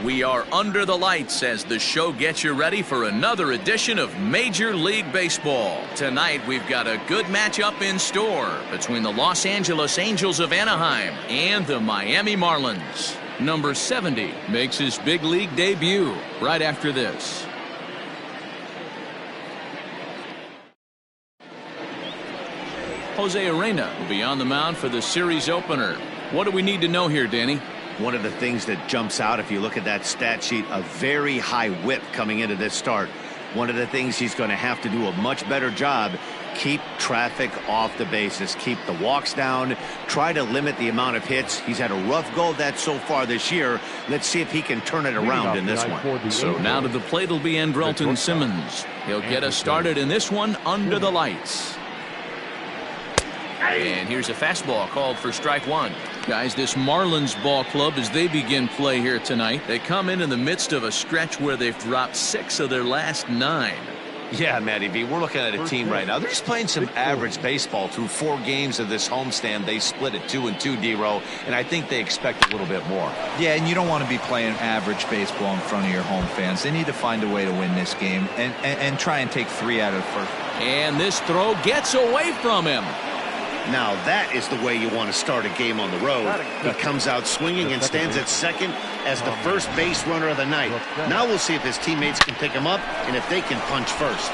We are under the lights as the show gets you ready for another edition of Major League Baseball. Tonight we've got a good matchup in store between the Los Angeles Angels of Anaheim and the Miami Marlins. Number 70 makes his big league debut right after this. Jose Urena will be on the mound for the series opener. What do we need to know here, Danny? One of the things that jumps out if you look at that stat sheet, a very high whip coming into this start. One of the things he's going to have to do a much better job, keep traffic off the bases, keep the walks down, try to limit the amount of hits. He's had a rough go of that so far this year. Let's see if he can turn it around in this one. So now to the plate will be Andrelton Simmons. He'll get us started in this one under the lights. And here's a fastball called for strike one. Guys, this Marlins ball club, as they begin play here tonight, they come in the midst of a stretch where they've dropped 6 of their last 9. Yeah, Matty B, we're looking at a team right now. They're just playing some average baseball through 4 games of this homestand. They split it 2-2, D-Row, and I think they expect a little bit more. Yeah, and you don't want to be playing average baseball in front of your home fans. They need to find a way to win this game and try and take 3 out of the first. And this throw gets away from him. Now that is the way you want to start a game on the road. He comes out swinging and stands at second as the first base runner of the night. Now we'll see if his teammates can pick him up and if they can punch first.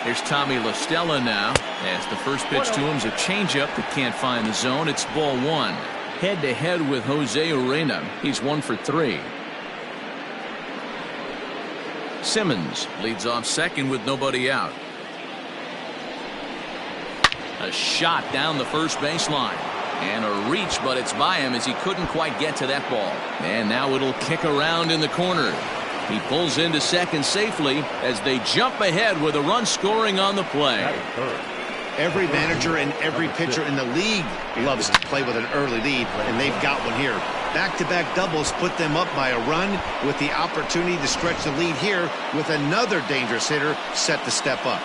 Here's Tommy La Stella now, as the first pitch to him is a changeup that can't find the zone. It's ball 1. Head-to-head with Jose Urena. He's 1 for 3. Simmons leads off second with nobody out. A shot down the first baseline. And a reach, but it's by him as he couldn't quite get to that ball. And now it'll kick around in the corner. He pulls into second safely as they jump ahead with a run scoring on the play. Every manager and every pitcher in the league loves to play with an early lead, and they've got one here. Back-to-back doubles put them up by a run with the opportunity to stretch the lead here with another dangerous hitter set to step up.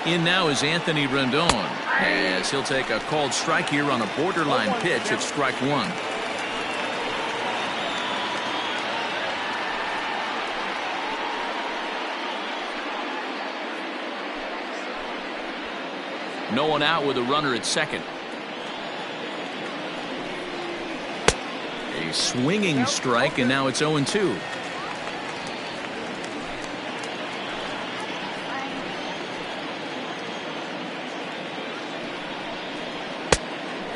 In now is Anthony Rendon, as he'll take a called strike here on a borderline pitch at strike 1. No one out with a runner at second. A swinging strike, and now it's 0-2.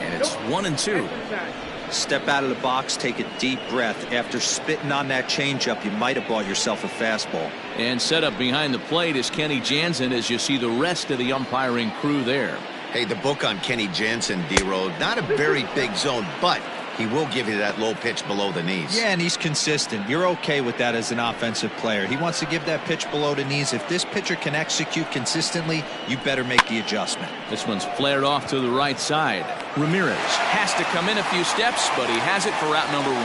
And it's 1-2. Step out of the box, take a deep breath. After spitting on that changeup, you might have bought yourself a fastball. And set up behind the plate is Kenny Jansen as you see the rest of the umpiring crew there. Hey, the book on Kenny Jansen, D-Road, not a very big zone, but he will give you that low pitch below the knees. Yeah, and he's consistent. You're okay with that as an offensive player. He wants to give that pitch below the knees. If this pitcher can execute consistently, you better make the adjustment. This one's flared off to the right side. Ramirez has to come in a few steps, but he has it for out number 1.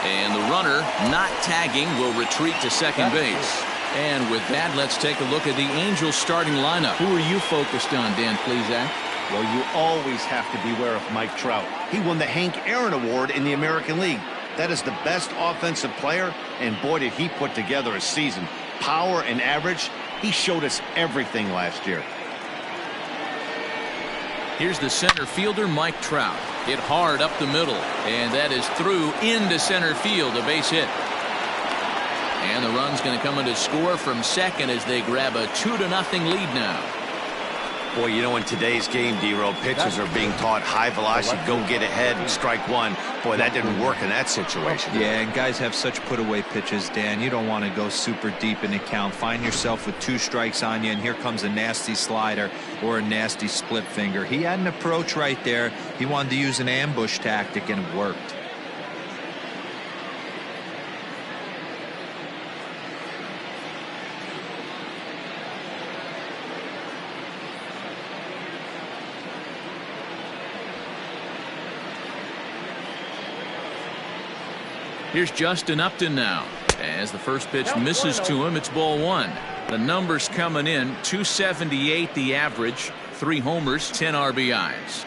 And the runner, not tagging, will retreat to second base. And with that, let's take a look at the Angels starting lineup. Who are you focused on, Dan Plesac? Well, you always have to beware of Mike Trout. He won the Hank Aaron Award in the American League. That is the best offensive player, and boy, did he put together a season. Power and average, he showed us everything last year. Here's the center fielder, Mike Trout. Hit hard up the middle, and that is through into center field, a base hit. And the run's going to come in to score from second as they grab a 2-0 lead now. Boy, you know, in today's game, D-Row, pitchers are being taught high velocity, go get ahead and strike 1. Boy, that didn't work in that situation. Yeah, and guys have such put-away pitches, Dan. You don't want to go super deep in the count. Find yourself with 2 strikes on you, and here comes a nasty slider or a nasty split finger. He had an approach right there. He wanted to use an ambush tactic, and it worked. Here's Justin Upton now. As the first pitch misses to him, it's ball one. The numbers coming in, 278 the average, 3 homers, 10 RBIs.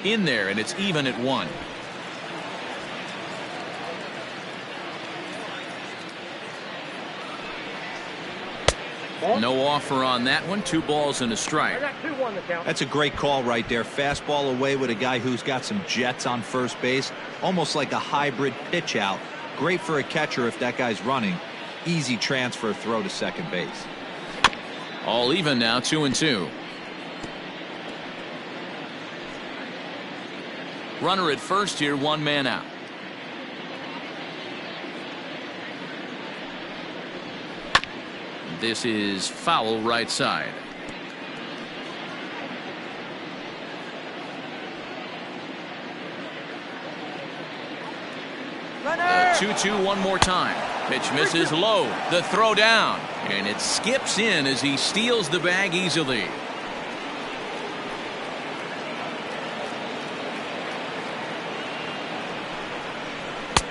In there, and it's even at 1. No offer on that one. 2 balls and a strike. That's a great call right there. Fastball away with a guy who's got some jets on first base. Almost like a hybrid pitch out. Great for a catcher if that guy's running. Easy transfer throw to second base. All even now, 2-2. Runner at first here, 1 man out. This is foul right side. The 2-2 one more time. Pitch misses low. The throw down. And it skips in as he steals the bag easily.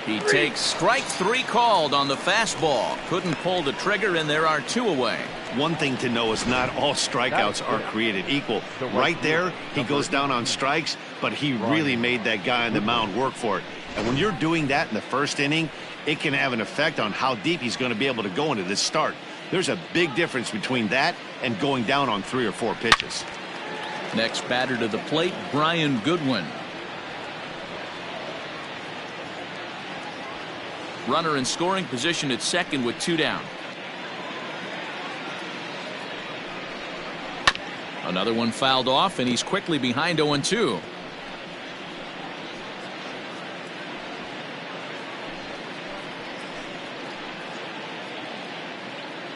He takes strike 3 called on the fastball. Couldn't pull the trigger, and there are 2 away. One thing to know is not all strikeouts are created equal. Right there, he goes down on strikes, but he really made that guy on the mound work for it. And when you're doing that in the first inning, it can have an effect on how deep he's going to be able to go into this start. There's a big difference between that and going down on 3 or 4 pitches. Next batter to the plate, Brian Goodwin. Runner in scoring position at second with 2 down. Another one fouled off, and he's quickly behind 0-2.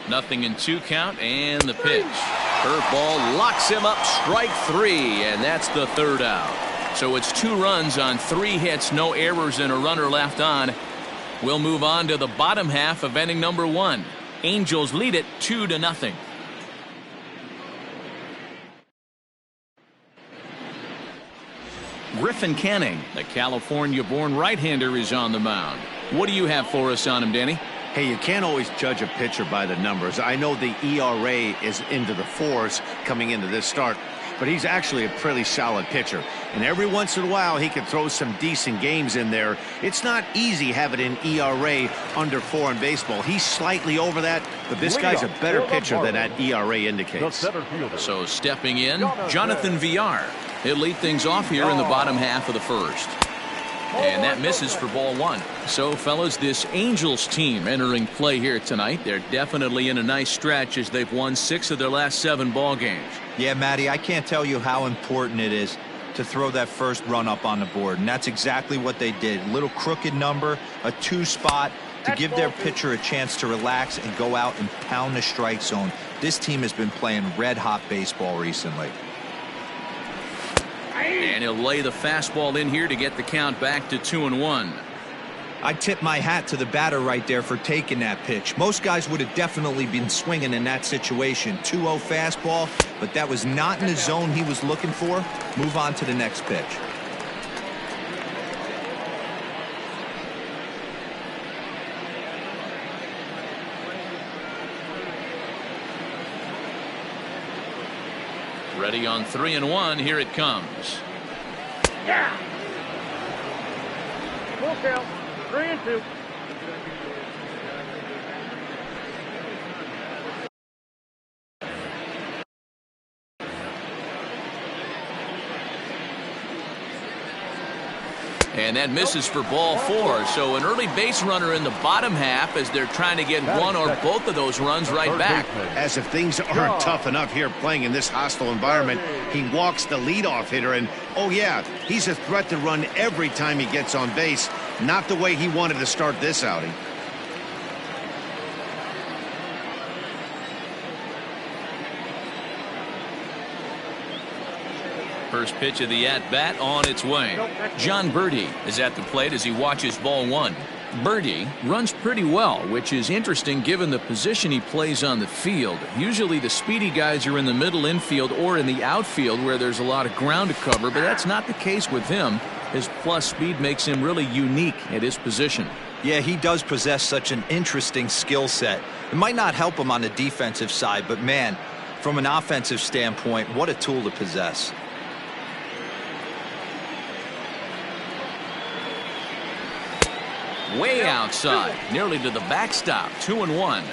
Nothing in 2 count, and the pitch. Curveball locks him up, strike 3, and that's the 3rd out. So it's 2 runs on 3 hits, no errors, and a runner left on. We'll move on to the bottom half of inning number 1. Angels lead it 2-0. Griffin Canning, the California-born right-hander, is on the mound. What do you have for us on him, Danny? Hey, you can't always judge a pitcher by the numbers. I know the ERA is into the 4s coming into this start, but he's actually a pretty solid pitcher. And every once in a while, he can throw some decent games in there. It's not easy having an ERA under 4 in baseball. He's slightly over that, but this guy's a better pitcher than that ERA indicates. So stepping in, Jonathan Villar. He'll lead things off here in the bottom half of the first. And that misses for ball 1. So, fellas, this Angels team entering play here tonight. They're definitely in a nice stretch as they've won 6 of their last 7 ball games. Yeah, Matty, I can't tell you how important it is to throw that first run up on the board. And that's exactly what they did. A little crooked number, a 2 spot to give their pitcher a chance to relax and go out and pound the strike zone. This team has been playing red-hot baseball recently. And he'll lay the fastball in here to get the count back to 2-1. I tip my hat to the batter right there for taking that pitch. Most guys would have definitely been swinging in that situation. 2-0 fastball, but that was not in the zone he was looking for. Move on to the next pitch. Ready on 3-1. Here it comes. Yeah. Full count. 3-2. And that misses for ball 4. So an early base runner in the bottom half as they're trying to get one or both of those runs right back. As if things aren't tough enough here playing in this hostile environment, he walks the leadoff hitter, and oh yeah, he's a threat to run every time he gets on base. Not the way he wanted to start this outing. First pitch of the at-bat on its way. John Birdie is at the plate as he watches ball 1. Birdie runs pretty well, which is interesting given the position he plays on the field. Usually the speedy guys are in the middle infield or in the outfield where there's a lot of ground to cover, but that's not the case with him. His plus speed makes him really unique at his position. Yeah, he does possess such an interesting skill set. It might not help him on the defensive side, but man, from an offensive standpoint, what a tool to possess. Way outside, nearly to the backstop, 2-1.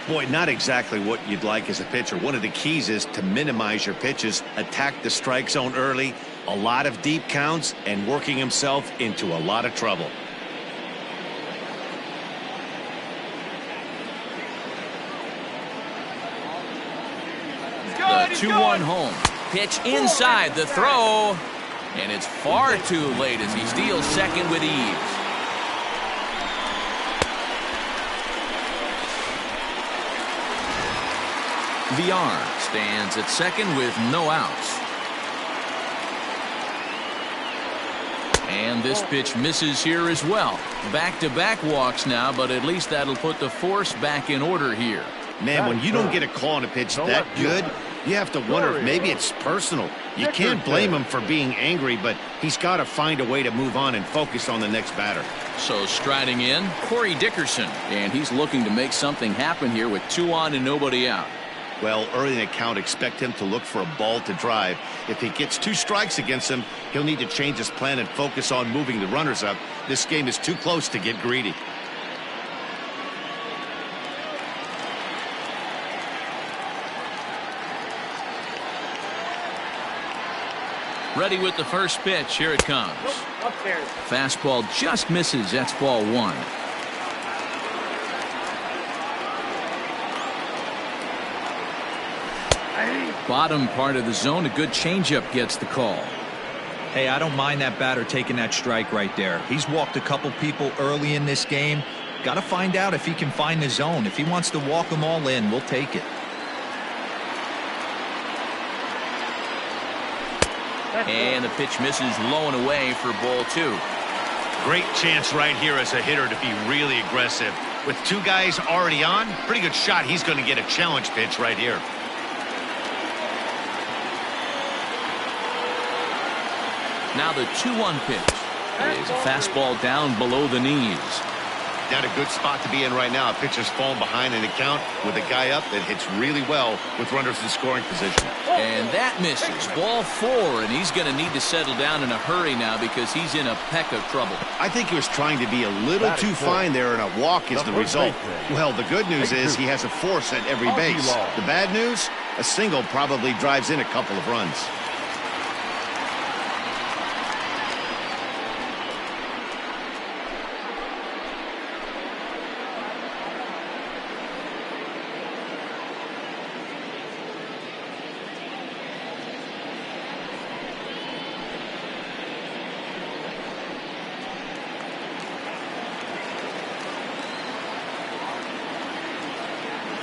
Boy, not exactly what you'd like as a pitcher. One of the keys is to minimize your pitches, attack the strike zone early, a lot of deep counts, and working himself into a lot of trouble. The 2-1 home. Pitch inside the throw. And it's far too late as he steals second with ease. VR stands at second with no outs. And this pitch misses here as well. Back-to-back walks now, but at least that'll put the force back in order here. Man, when you don't get a call on a pitch that good, you have to wonder if maybe it's personal. You can't blame him for being angry, but he's got to find a way to move on and focus on the next batter. So striding in, Corey Dickerson, and he's looking to make something happen here with 2 on and nobody out. Well, early in the count, expect him to look for a ball to drive. If he gets 2 strikes against him, he'll need to change his plan and focus on moving the runners up. This game is too close to get greedy. Ready with the first pitch. Here it comes. Fastball just misses. That's ball 1. Bottom part of the zone, a good changeup gets the call. Hey, I don't mind that batter taking that strike right there. He's walked a couple people early in this game. Got to find out if he can find the zone. If he wants to walk them all in, we'll take it. And the pitch misses low and away for ball 2. Great chance right here as a hitter to be really aggressive. With 2 guys already on, pretty good shot. He's going to get a challenge pitch right here. Now the 2-1 pitch is a fastball down below the knees. Not a good spot to be in right now. A pitcher's falling behind in the count with a guy up that hits really well with runners in scoring position. And that misses. Ball 4, and he's going to need to settle down in a hurry now because he's in a peck of trouble. I think he was trying to be a little too fine there, and a walk is the result. Well, the good news is he has a force at every base. The bad news, a single probably drives in a couple of runs.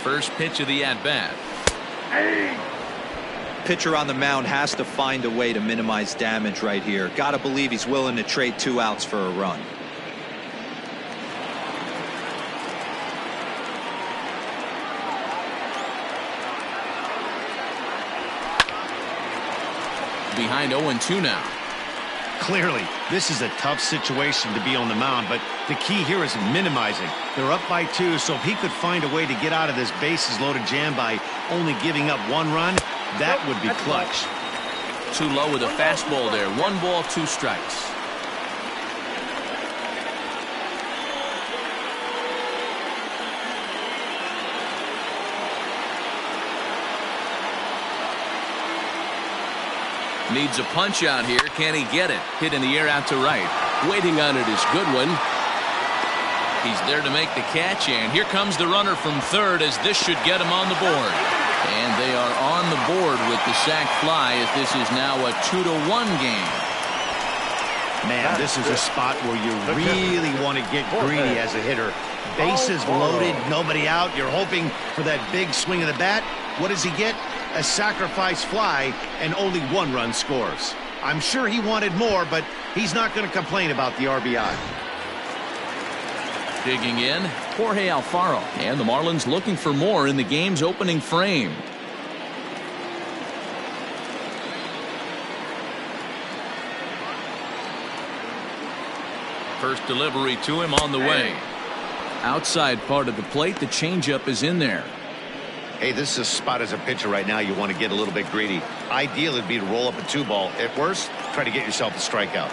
First pitch of the at-bat. Pitcher on the mound has to find a way to minimize damage right here. Got to believe he's willing to trade 2 outs for a run. Behind 0-2 now. Clearly, this is a tough situation to be on the mound, but the key here is minimizing. They're up by 2, so if he could find a way to get out of this bases-loaded jam by only giving up 1 run, that would be clutch. Too low with a fastball there. 1 ball, 2 strikes. Needs a punch out here. Can he get it? Hit in the air out to right. Waiting on it is Goodwin. He's there to make the catch, and here comes the runner from third as this should get him on the board. And they are on the board with the sac fly as this is now a 2-1 game. Man, this is a spot where you really want to get greedy as a hitter. Bases loaded, nobody out. You're hoping for that big swing of the bat. What does he get? A sacrifice fly, and only 1 run scores. I'm sure he wanted more, but he's not going to complain about the RBI. Digging in, Jorge Alfaro. And the Marlins looking for more in the game's opening frame. First delivery to him on the way. Outside part of the plate, the changeup is in there. Hey, this is a spot as a pitcher right now you want to get a little bit greedy. Ideal would be to roll up a 2-ball. At worst, try to get yourself a strikeout.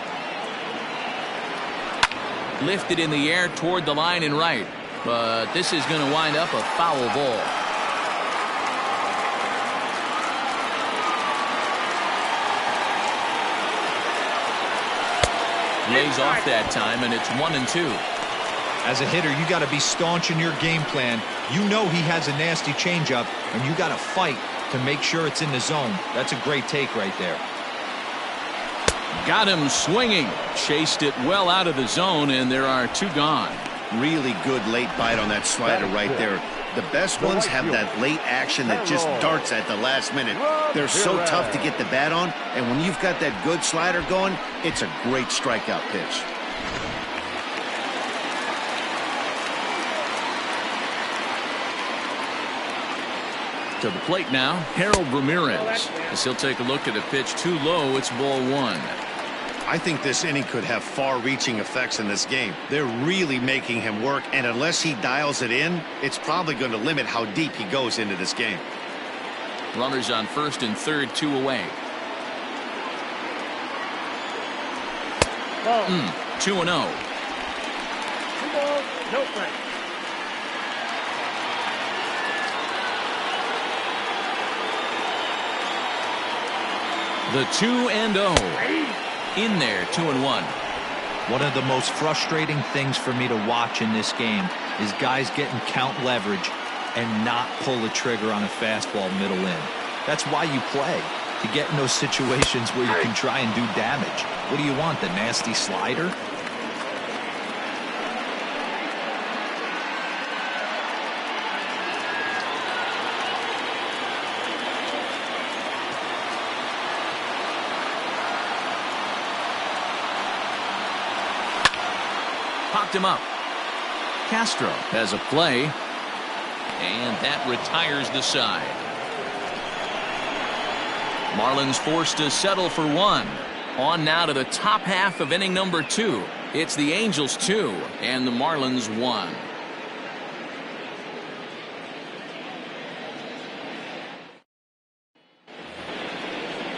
Lifted in the air toward the line and right. But this is going to wind up a foul ball. Lays off that time, and it's 1-2. As a hitter, you got to be staunch in your game plan. You know he has a nasty changeup, and you got to fight to make sure it's in the zone. That's a great take right there. Got him swinging. Chased it well out of the zone, and there are 2 gone. Really good late bite on that slider right there. The best ones have that late action that just darts at the last minute. They're so tough to get the bat on, and when you've got that good slider going, it's a great strikeout pitch. To the plate now, Harold Ramirez. As he'll take a look at a pitch too low, it's ball 1. I think this inning could have far-reaching effects in this game. They're really making him work, and unless he dials it in, it's probably going to limit how deep he goes into this game. Runners on first and third, 2 away. 2-0. 2 balls, no strikes. The 2-0. In there, 2-1. One of the most frustrating things for me to watch in this game is guys getting count leverage and not pull the trigger on a fastball middle in. That's why you play, to get in those situations where you can try and do damage. What do you want, the nasty slider? Popped him up. Castro has a play, and that retires the side. Marlins forced to settle for 1. On now to the top half of inning number 2. It's the Angels 2 and the Marlins 1.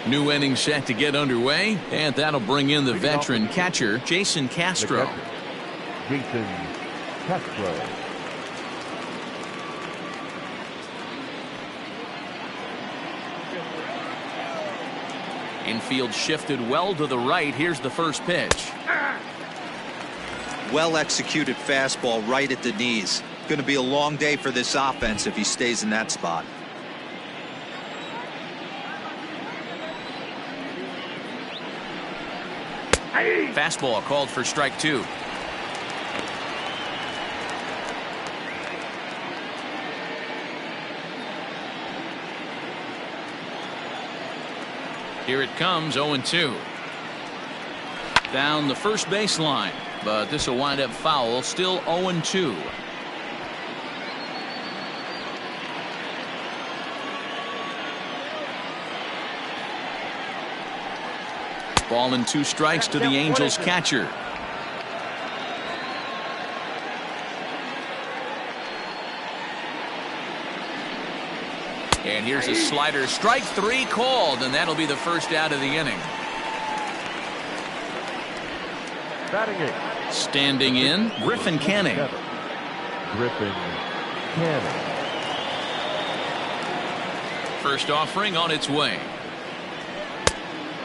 New inning set to get underway, and that'll bring in the veteran catcher, Jason Castro. Jason Castro. Infield shifted well to the right. Here's the first pitch. Well executed fastball right at the knees. Going to be a long day for this offense if he stays in that spot. Fastball called for strike 2. Here it comes, 0-2. Down the first baseline, but this will wind up foul. Still 0-2. Ball and 2 strikes to the Angels catcher. And here's a slider. Strike 3 called, and that'll be the first out of the inning. Batting in. Standing in, Griffin Canning. Griffin Canning. First offering on its way.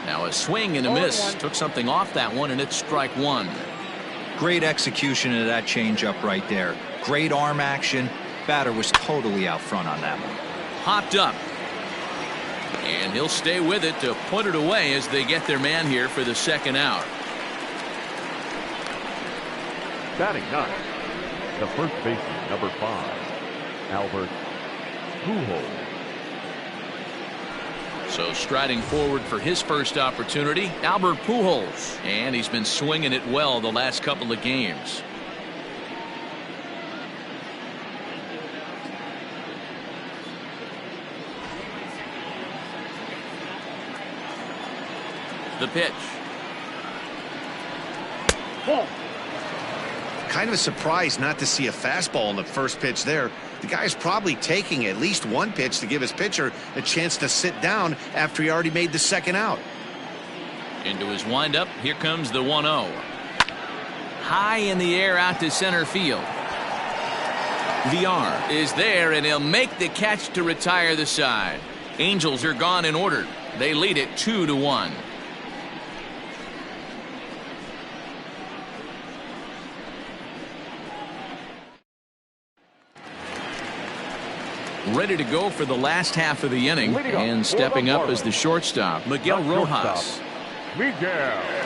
Now a swing and a miss. Took something off that one, and it's strike 1. Great execution of that changeup right there. Great arm action. Batter was totally out front on that one. Popped up. And he'll stay with it to put it away as they get their man here for the second out. Batting 9. The first baseman, number 5, Albert Pujols. So striding forward for his first opportunity, Albert Pujols. And he's been swinging it well the last couple of games. The pitch. Ball. Kind of a surprise not to see a fastball in the first pitch there. The guy's probably taking at least one pitch to give his pitcher a chance to sit down after he already made the second out. Into his windup. Here comes the 1-0. High in the air out to center field. VR is there, and he'll make the catch to retire the side. Angels are gone in order. They lead it 2-1. Ready to go for the last half of the inning, and stepping up as the shortstop, Miguel Rojas. Miguel Rojas.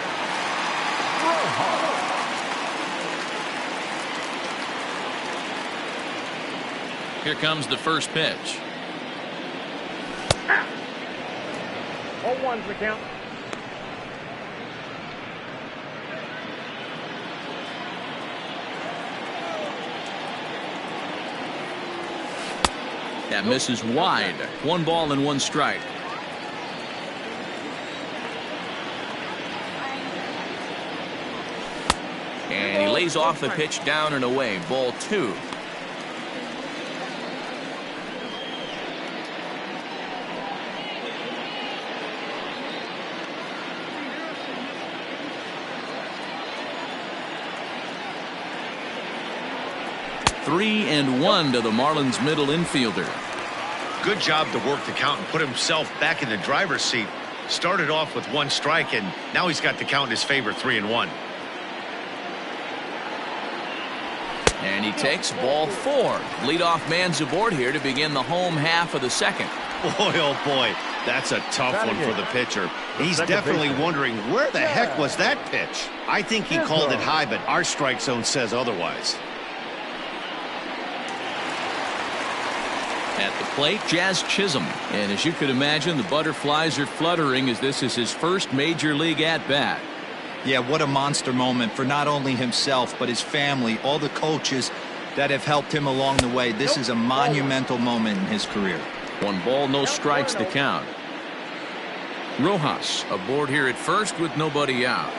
Here comes the first pitch. 0-1's the count. That misses wide. 1 ball and 1 strike. And he lays off the pitch down and away. Ball 2. Three and 1 to the Marlins middle infielder. Good job to work the count and put himself back in the driver's seat. Started off with 1 strike, and now he's got the count in his favor, 3-1. And he takes ball 4. Leadoff man's aboard here to begin the home half of the second. Boy, oh boy, that's a tough one for the pitcher. He's definitely wondering, where the heck was that pitch? I think he called it high, but our strike zone says otherwise. At the plate, Jazz Chisholm. And as you could imagine, the butterflies are fluttering as this is his first major league at-bat. Yeah, what a monster moment for not only himself, but his family, all the coaches that have helped him along the way. This is a monumental moment in his career. 1 ball, no strikes the count. Rojas aboard here at first with nobody out.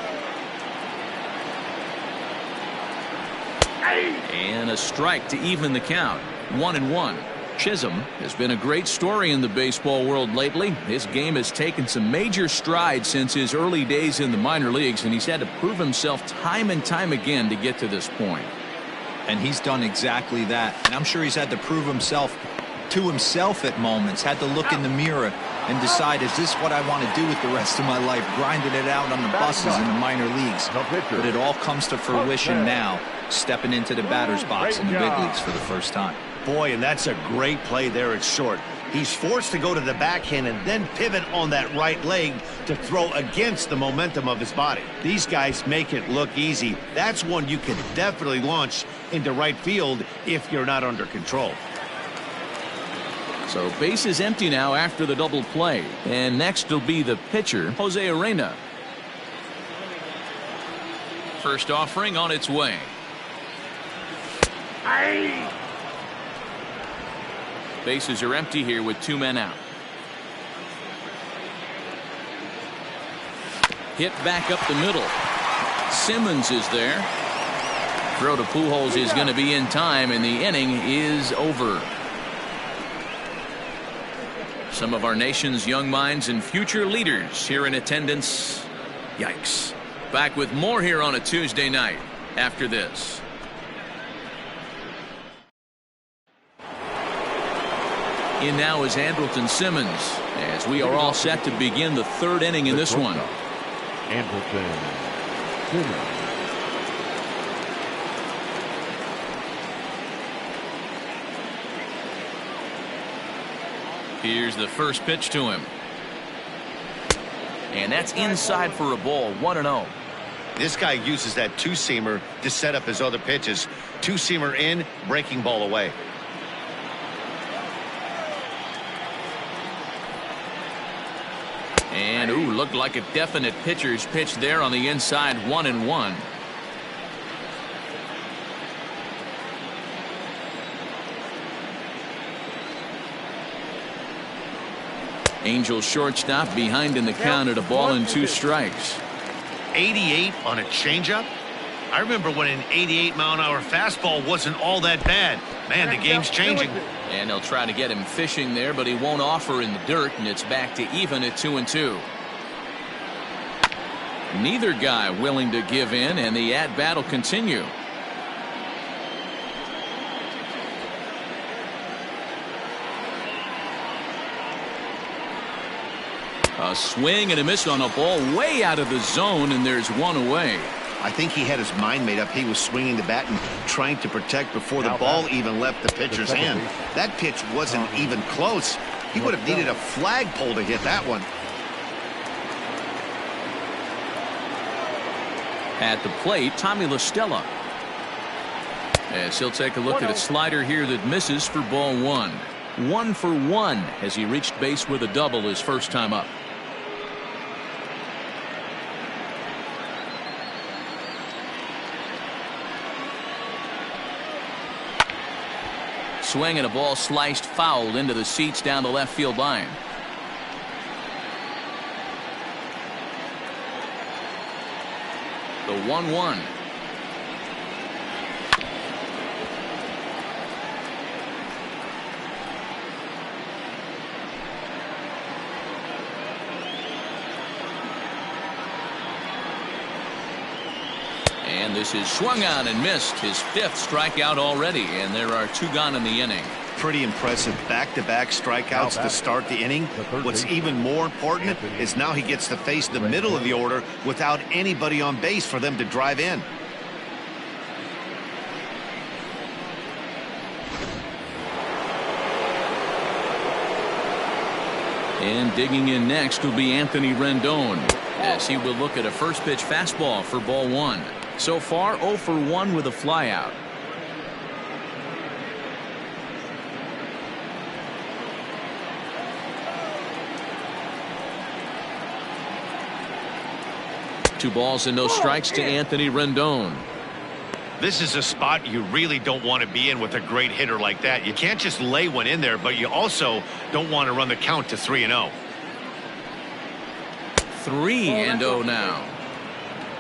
And a strike to even the count. 1-1. Chisholm has been a great story in the baseball world lately. His game has taken some major strides since his early days in the minor leagues, and he's had to prove himself time and time again to get to this point. And he's done exactly that. And I'm sure he's had to prove himself to himself at moments, had to look in the mirror and decide, is this what I want to do with the rest of my life? Grinding it out on the buses in the minor leagues. But it all comes to fruition now, stepping into the batter's box in the big leagues for the first time. Boy, and that's a great play there at short. He's forced to go to the backhand and then pivot on that right leg to throw against the momentum of his body. These guys make it look easy. That's one you can definitely launch into right field if you're not under control. So base is empty now after the double play. And next will be the pitcher, Jose Arena. First offering on its way. Bases are empty here with 2 men out. Hit back up the middle. Simmons is there. Throw to Pujols is going to be in time, and the inning is over. Some of our nation's young minds and future leaders here in attendance. Yikes. Back with more here on a Tuesday night after this. In now is Andrelton Simmons as we are all set to begin the 3rd inning in this one. Andrelton Simmons. Here's the first pitch to him. And that's inside for a ball. 1-0. This guy uses that 2-seamer to set up his other pitches. 2-seamer in, breaking ball away. And, ooh, looked like a definite pitcher's pitch there on the inside. 1-1. Angels shortstop behind in the count at a ball and 2 strikes. 88 on a changeup? I remember when an 88-mile-an-hour fastball wasn't all that bad. Man, the game's changing. And they'll try to get him fishing there, but he won't offer in the dirt, and it's back to even at 2-2. Neither guy willing to give in, and the at-bat will continue. A swing and a miss on a ball way out of the zone, and there's one away. I think he had his mind made up. He was swinging the bat and trying to protect before the ball even left the pitcher's hand. That pitch wasn't even close. He would have needed a flagpole to hit that one. At the plate, Tommy La Stella. As he'll take a look at a slider here that misses for ball 1. 1 for 1 as he reached base with a double his first time up. Swing and a ball sliced foul into the seats down the left field line. The 1-1. And this is swung on and missed, his 5th strikeout already, and there are 2 gone in the inning. Pretty impressive back-to-back strikeouts to start the inning. What's even more important is now he gets to face the middle of the order without anybody on base for them to drive in. And digging in next will be Anthony Rendon, as he will look at a first pitch fastball for ball 1. So far 0 for 1 with a flyout. Two balls and no strikes to Anthony Rendon. This is a spot you really don't want to be in with a great hitter like that. You can't just lay one in there, but you also don't want to run the count to 3-0. 3-0 now.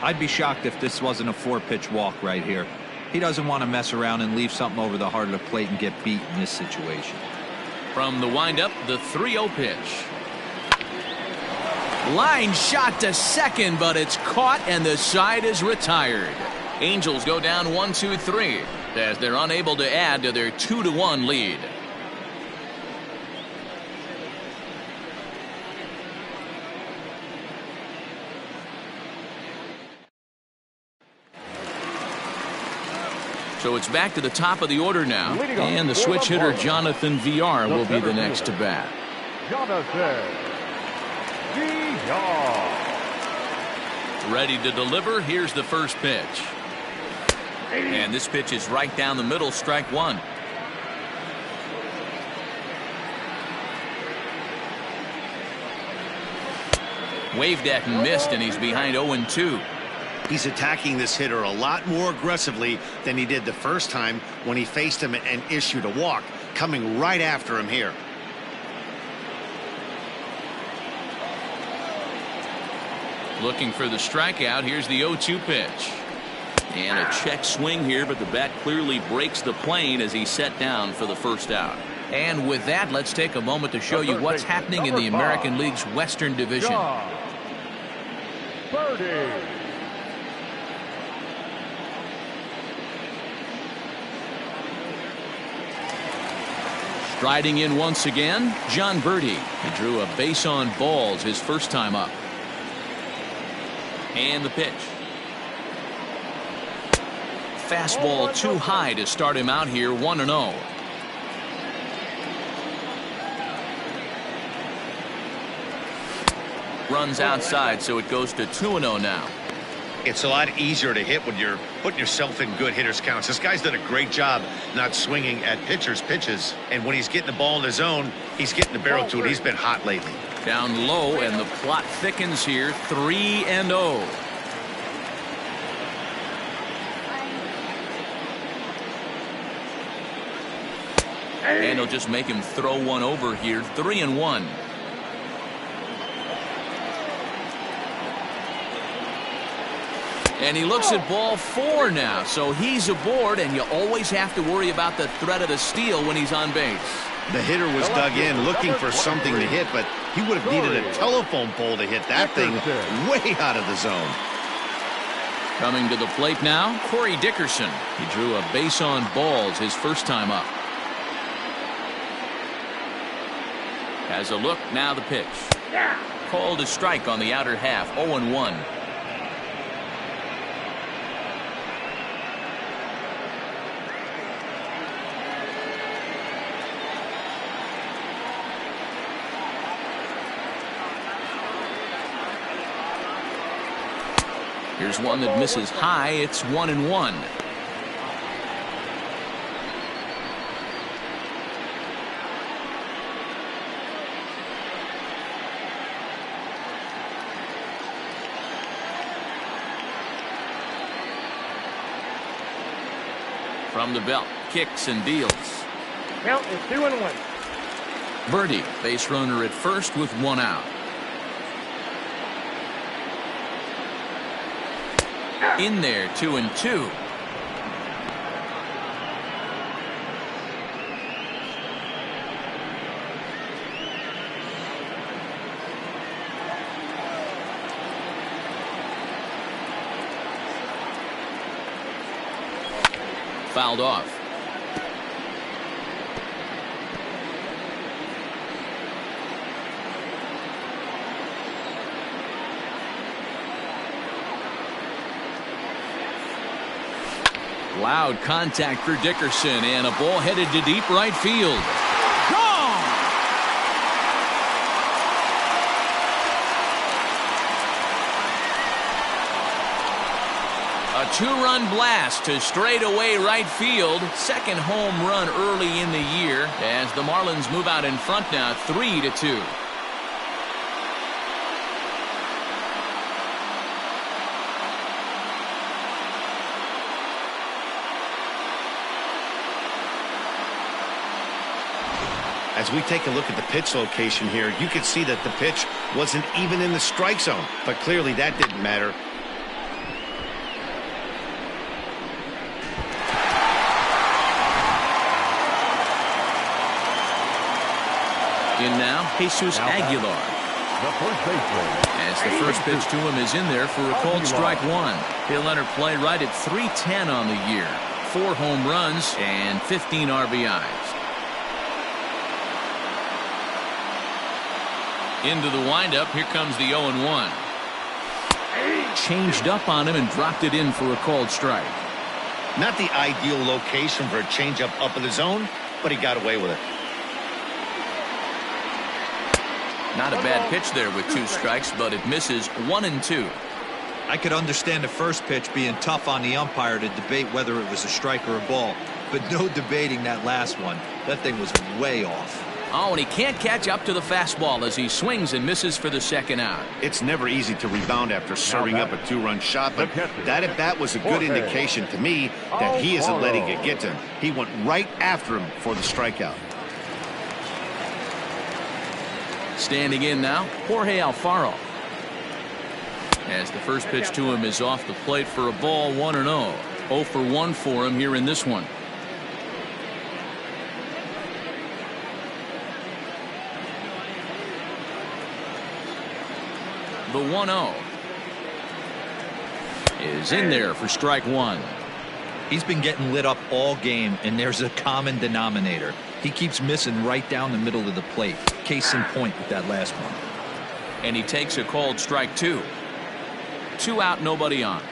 I'd be shocked if this wasn't a 4-pitch walk right here. He doesn't want to mess around and leave something over the heart of the plate and get beat in this situation. From the windup, the 3-0 pitch. Line shot to second, but it's caught and the side is retired. Angels go down 1-2-3 as they're unable to add to their 2-1 lead. So it's back to the top of the order now, and the switch hitter Jonathan VR will be the next to bat. Jonathan VR. Ready to deliver. Here's the first pitch. And this pitch is right down the middle, strike 1. Waved at and missed, and he's behind 0-2. He's attacking this hitter a lot more aggressively than he did the first time when he faced him and issued a walk, coming right after him here. Looking for the strikeout. Here's the 0-2 pitch. And a check swing here, but the bat clearly breaks the plane as he's set down for the first out. And with that, let's take a moment to show you what's happening in the American League's Western Division. Birdie. Striding in once again, John Birdie. He drew a base on balls his first time up. And the pitch. Fastball too high to start him out here, 1-0. Runs outside, so it goes to 2-0 now. It's a lot easier to hit when you're putting yourself in good hitters counts. This guy's done a great job not swinging at pitchers' pitches. And when he's getting the ball in his zone, he's getting the barrel to it. He's been hot lately. Down low, and the plot thickens here, 3-0. And he'll just make him throw one over here, 3-1. And he looks at ball 4 now, so he's aboard, and you always have to worry about the threat of the steal when he's on base. The hitter was dug in looking for something to hit, but he would have needed a telephone pole to hit that thing way out of the zone. Coming to the plate now, Corey Dickerson. He drew a base on balls his first time up. Has a look, now the pitch. Called a strike on the outer half, 0-1. Here's one that misses high. It's 1-1. From the belt, kicks and deals. Count is 2-1. Birdie, base runner at first with 1 out. In there, 2-2. Fouled off. Loud contact for Dickerson, and a ball headed to deep right field. Gone! A 2-run blast to straightaway right field. Second home run early in the year as the Marlins move out in front now, 3-2. As we take a look at the pitch location here, you can see that the pitch wasn't even in the strike zone, but clearly that didn't matter. In now, Jesus Aguilar. The first baseman. As the first pitch to him is in there for a called strike 1. He'll enter play right at .310 on the year. 4 home runs and 15 RBIs. Into the windup, here comes the 0-1. Changed up on him and dropped it in for a called strike. Not the ideal location for a changeup up in the zone, but he got away with it. Not a bad pitch there with 2 strikes, but it misses 1-2. I could understand the first pitch being tough on the umpire to debate whether it was a strike or a ball, but no debating that last one. That thing was way off. Oh, and he can't catch up to the fastball as he swings and misses for the second out. It's never easy to rebound after serving up a 2-run shot, but that at bat was a good indication to me that he isn't letting it get to him. He went right after him for the strikeout. Standing in now, Jorge Alfaro. As the first pitch to him is off the plate for a ball, 1-0. 0 for 1 for him here in this one. The 1-0 is in there for strike 1. He's been getting lit up all game, and there's a common denominator. He keeps missing right down the middle of the plate. Case in point with that last one. And he takes a called strike 2. 2 out, nobody on.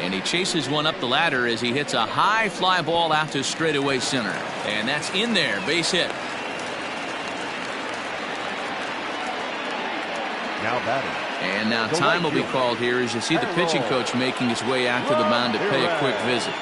And he chases one up the ladder as he hits a high fly ball out to straightaway center. And that's in there, base hit. Now batting. And now time will be called here as you see the pitching coach making his way out to the mound to pay a quick visit.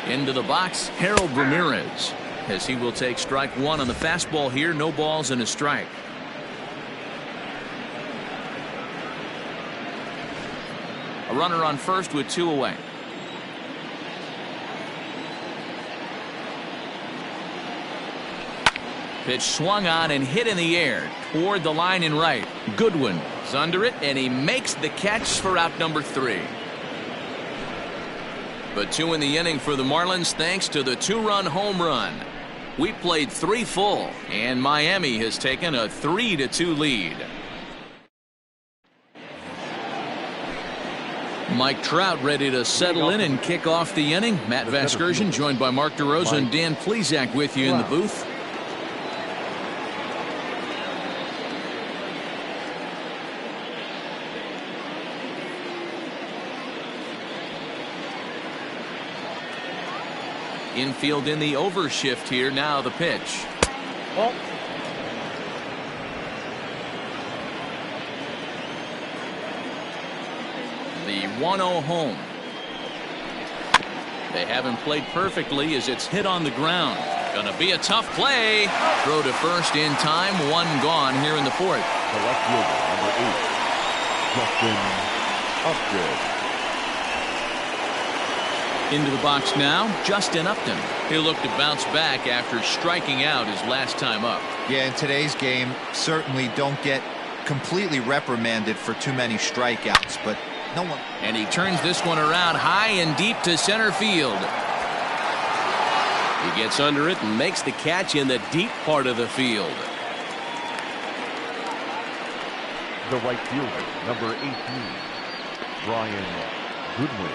Into the box, Harold Ramirez, as he will take strike 1 on the fastball here. No balls and a strike. A runner on first with 2 away. Pitch swung on and hit in the air toward the line in right. Goodwin is under it, and he makes the catch for out number 3. But 2 in the inning for the Marlins thanks to the 2-run home run. We played 3 full, and Miami has taken a 3-2 lead. Mike Trout ready to settle in and kick off the inning. Matt Vasgersian joined by Mark DeRosa and Dan Plesac with you in the booth. Infield in the overshift here. Now the pitch. Ball. The 1-0 home. They haven't played perfectly as it's hit on the ground. Gonna be a tough play. Throw to first in time. 1 gone here in the 4th. The left fielder, number 8, Justin Upton. Into the box now, Justin Upton. He'll look to bounce back after striking out his last time up. Yeah, in today's game, certainly don't get completely reprimanded for too many strikeouts, but no one. And he turns this one around high and deep to center field. He gets under it and makes the catch in the deep part of the field. The right fielder, number 18, Brian Goodwin.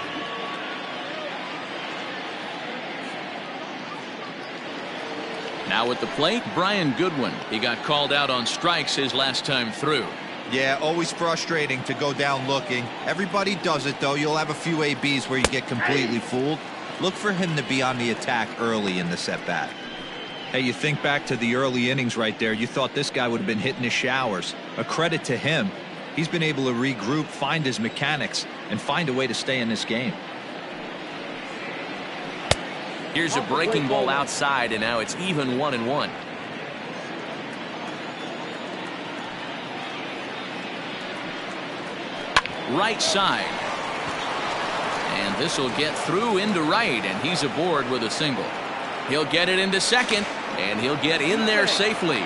Now at the plate, Brian Goodwin. He got called out on strikes his last time through. Yeah, always frustrating to go down looking. Everybody does it, though. You'll have a few ABs where you get completely fooled. Look for him to be on the attack early in the at-bat. Hey, you think back to the early innings right there. You thought this guy would have been hitting his showers. A credit to him. He's been able to regroup, find his mechanics, and find a way to stay in this game. Here's a breaking ball outside, and now it's even 1-1. Right side. And this will get through into right, and he's aboard with a single. He'll get it into second, and he'll get in there safely.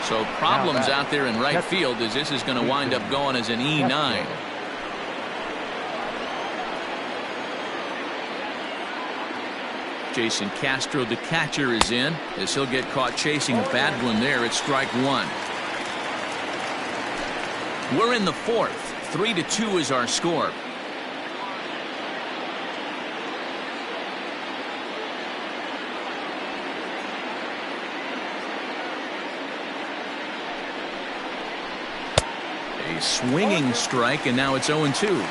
So problems out there in right field as this is going to wind up going as an E9. Jason Castro, the catcher, is in as he'll get caught chasing a bad one there at strike 1. We're in the 4th. 3-2 is our score. A swinging strike, and now it's 0-2.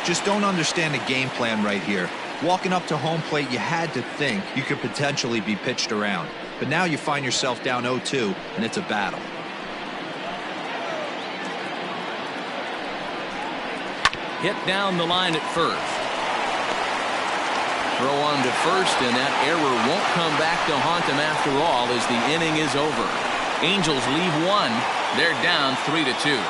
Just don't understand the game plan right here. Walking up to home plate, you had to think you could potentially be pitched around. But now you find yourself down 0-2, and it's a battle. Hit down the line at first. Throw on to first, and that error won't come back to haunt them after all as the inning is over. Angels leave 1. They're down 3-2.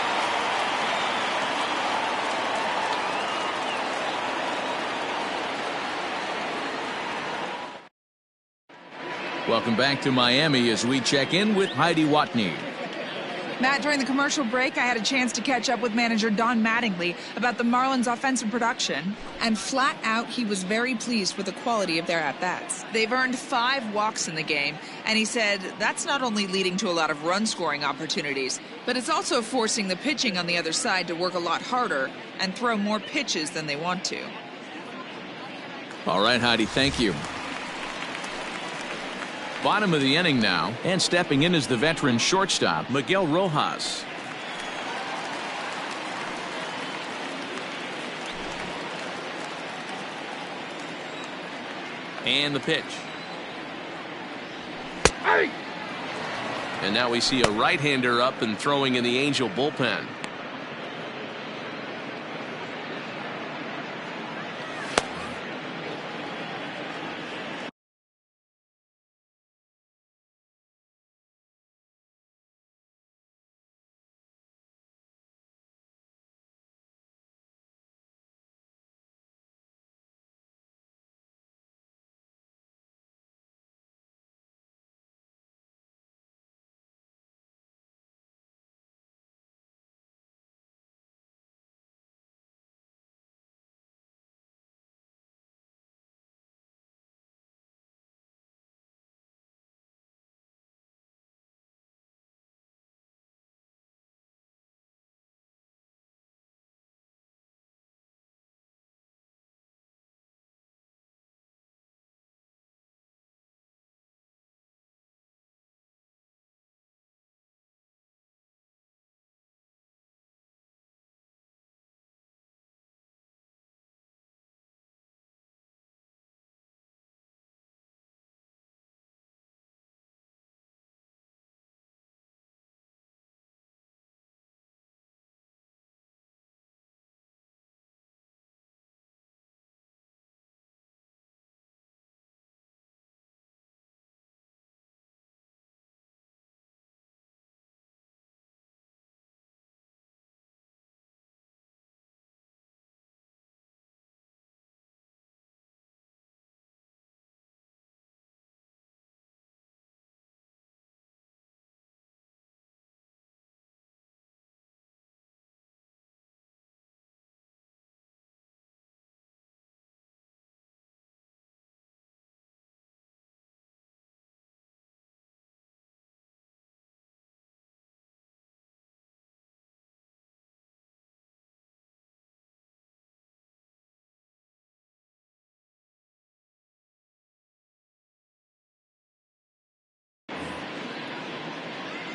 Welcome back to Miami as we check in with Heidi Watney. Matt, during the commercial break, I had a chance to catch up with manager Don Mattingly about the Marlins' offensive production. And flat out, he was very pleased with the quality of their at-bats. They've earned 5 walks in the game, and he said that's not only leading to a lot of run-scoring opportunities, but it's also forcing the pitching on the other side to work a lot harder and throw more pitches than they want to. All right, Heidi, thank you. Bottom of the inning now, and stepping in is the veteran shortstop, Miguel Rojas. And the pitch. And now we see a right-hander up and throwing in the Angel bullpen.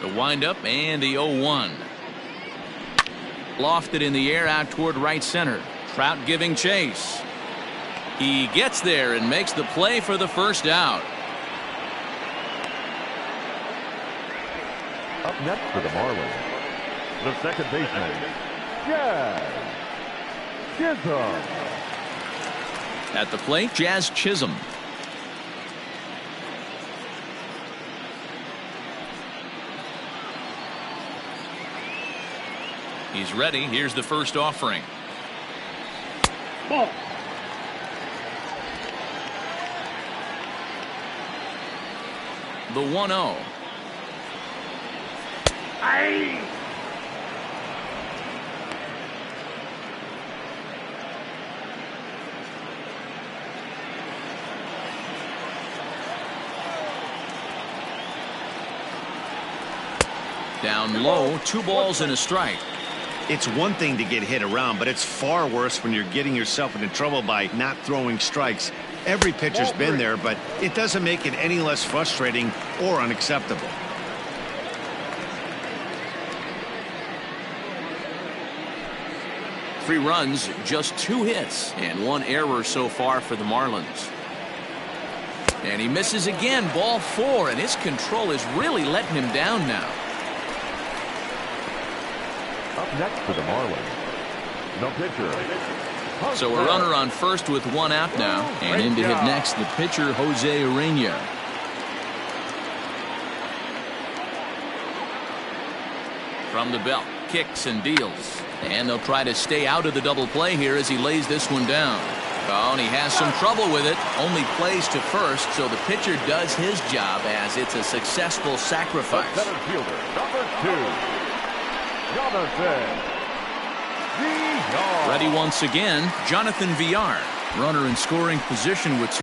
The windup and the 0-1. Lofted in the air out toward right center. Trout giving chase. He gets there and makes the play for the first out. Up next for the Marlins, the second baseman, Chisholm. At the plate, Jazz Chisholm. He's ready. Here's the first offering. Ball. The 1-0. Aye. Down low, 2 balls and a strike. It's one thing to get hit around, but it's far worse when you're getting yourself into trouble by not throwing strikes. Every pitcher's been there, but it doesn't make it any less frustrating or unacceptable. Three runs, just 2 hits, and 1 error so far for the Marlins. And he misses again, ball 4, and his control is really letting him down now. Up next for the Marlins, the pitcher. So a runner on first with 1 out now, and in to hit next, the pitcher, Jose Urena. From the belt, kicks and deals. And they'll try to stay out of the double play here as he lays this one down. Oh, and he has some trouble with it. Only plays to first, so the pitcher does his job as it's a successful sacrifice. The center fielder, number 2, Jonathan Villar. Ready once again, Jonathan Villar. Runner in scoring position with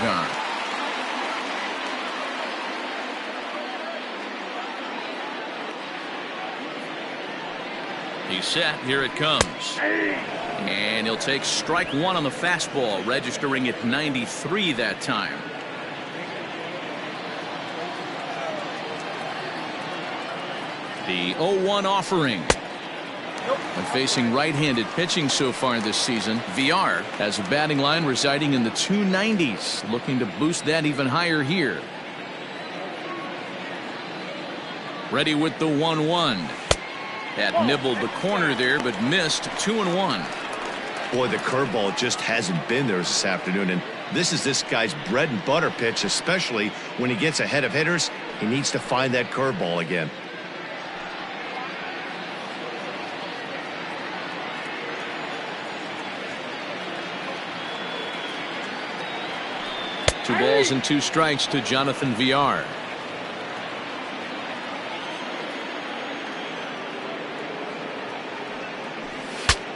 gone. He's set. Here it comes. And he'll take strike 1 on the fastball, registering at 93 that time. The 0-1 offering. When facing right-handed pitching so far this season, Villar has a batting line residing in the 290s, looking to boost that even higher here. Ready with the 1-1. That nibbled the corner there, but missed. 2-1. Boy, the curveball just hasn't been there this afternoon, and this is this guy's bread and butter pitch, especially when he gets ahead of hitters. He needs to find that curveball again. Two balls and 2 strikes to Jonathan Villar.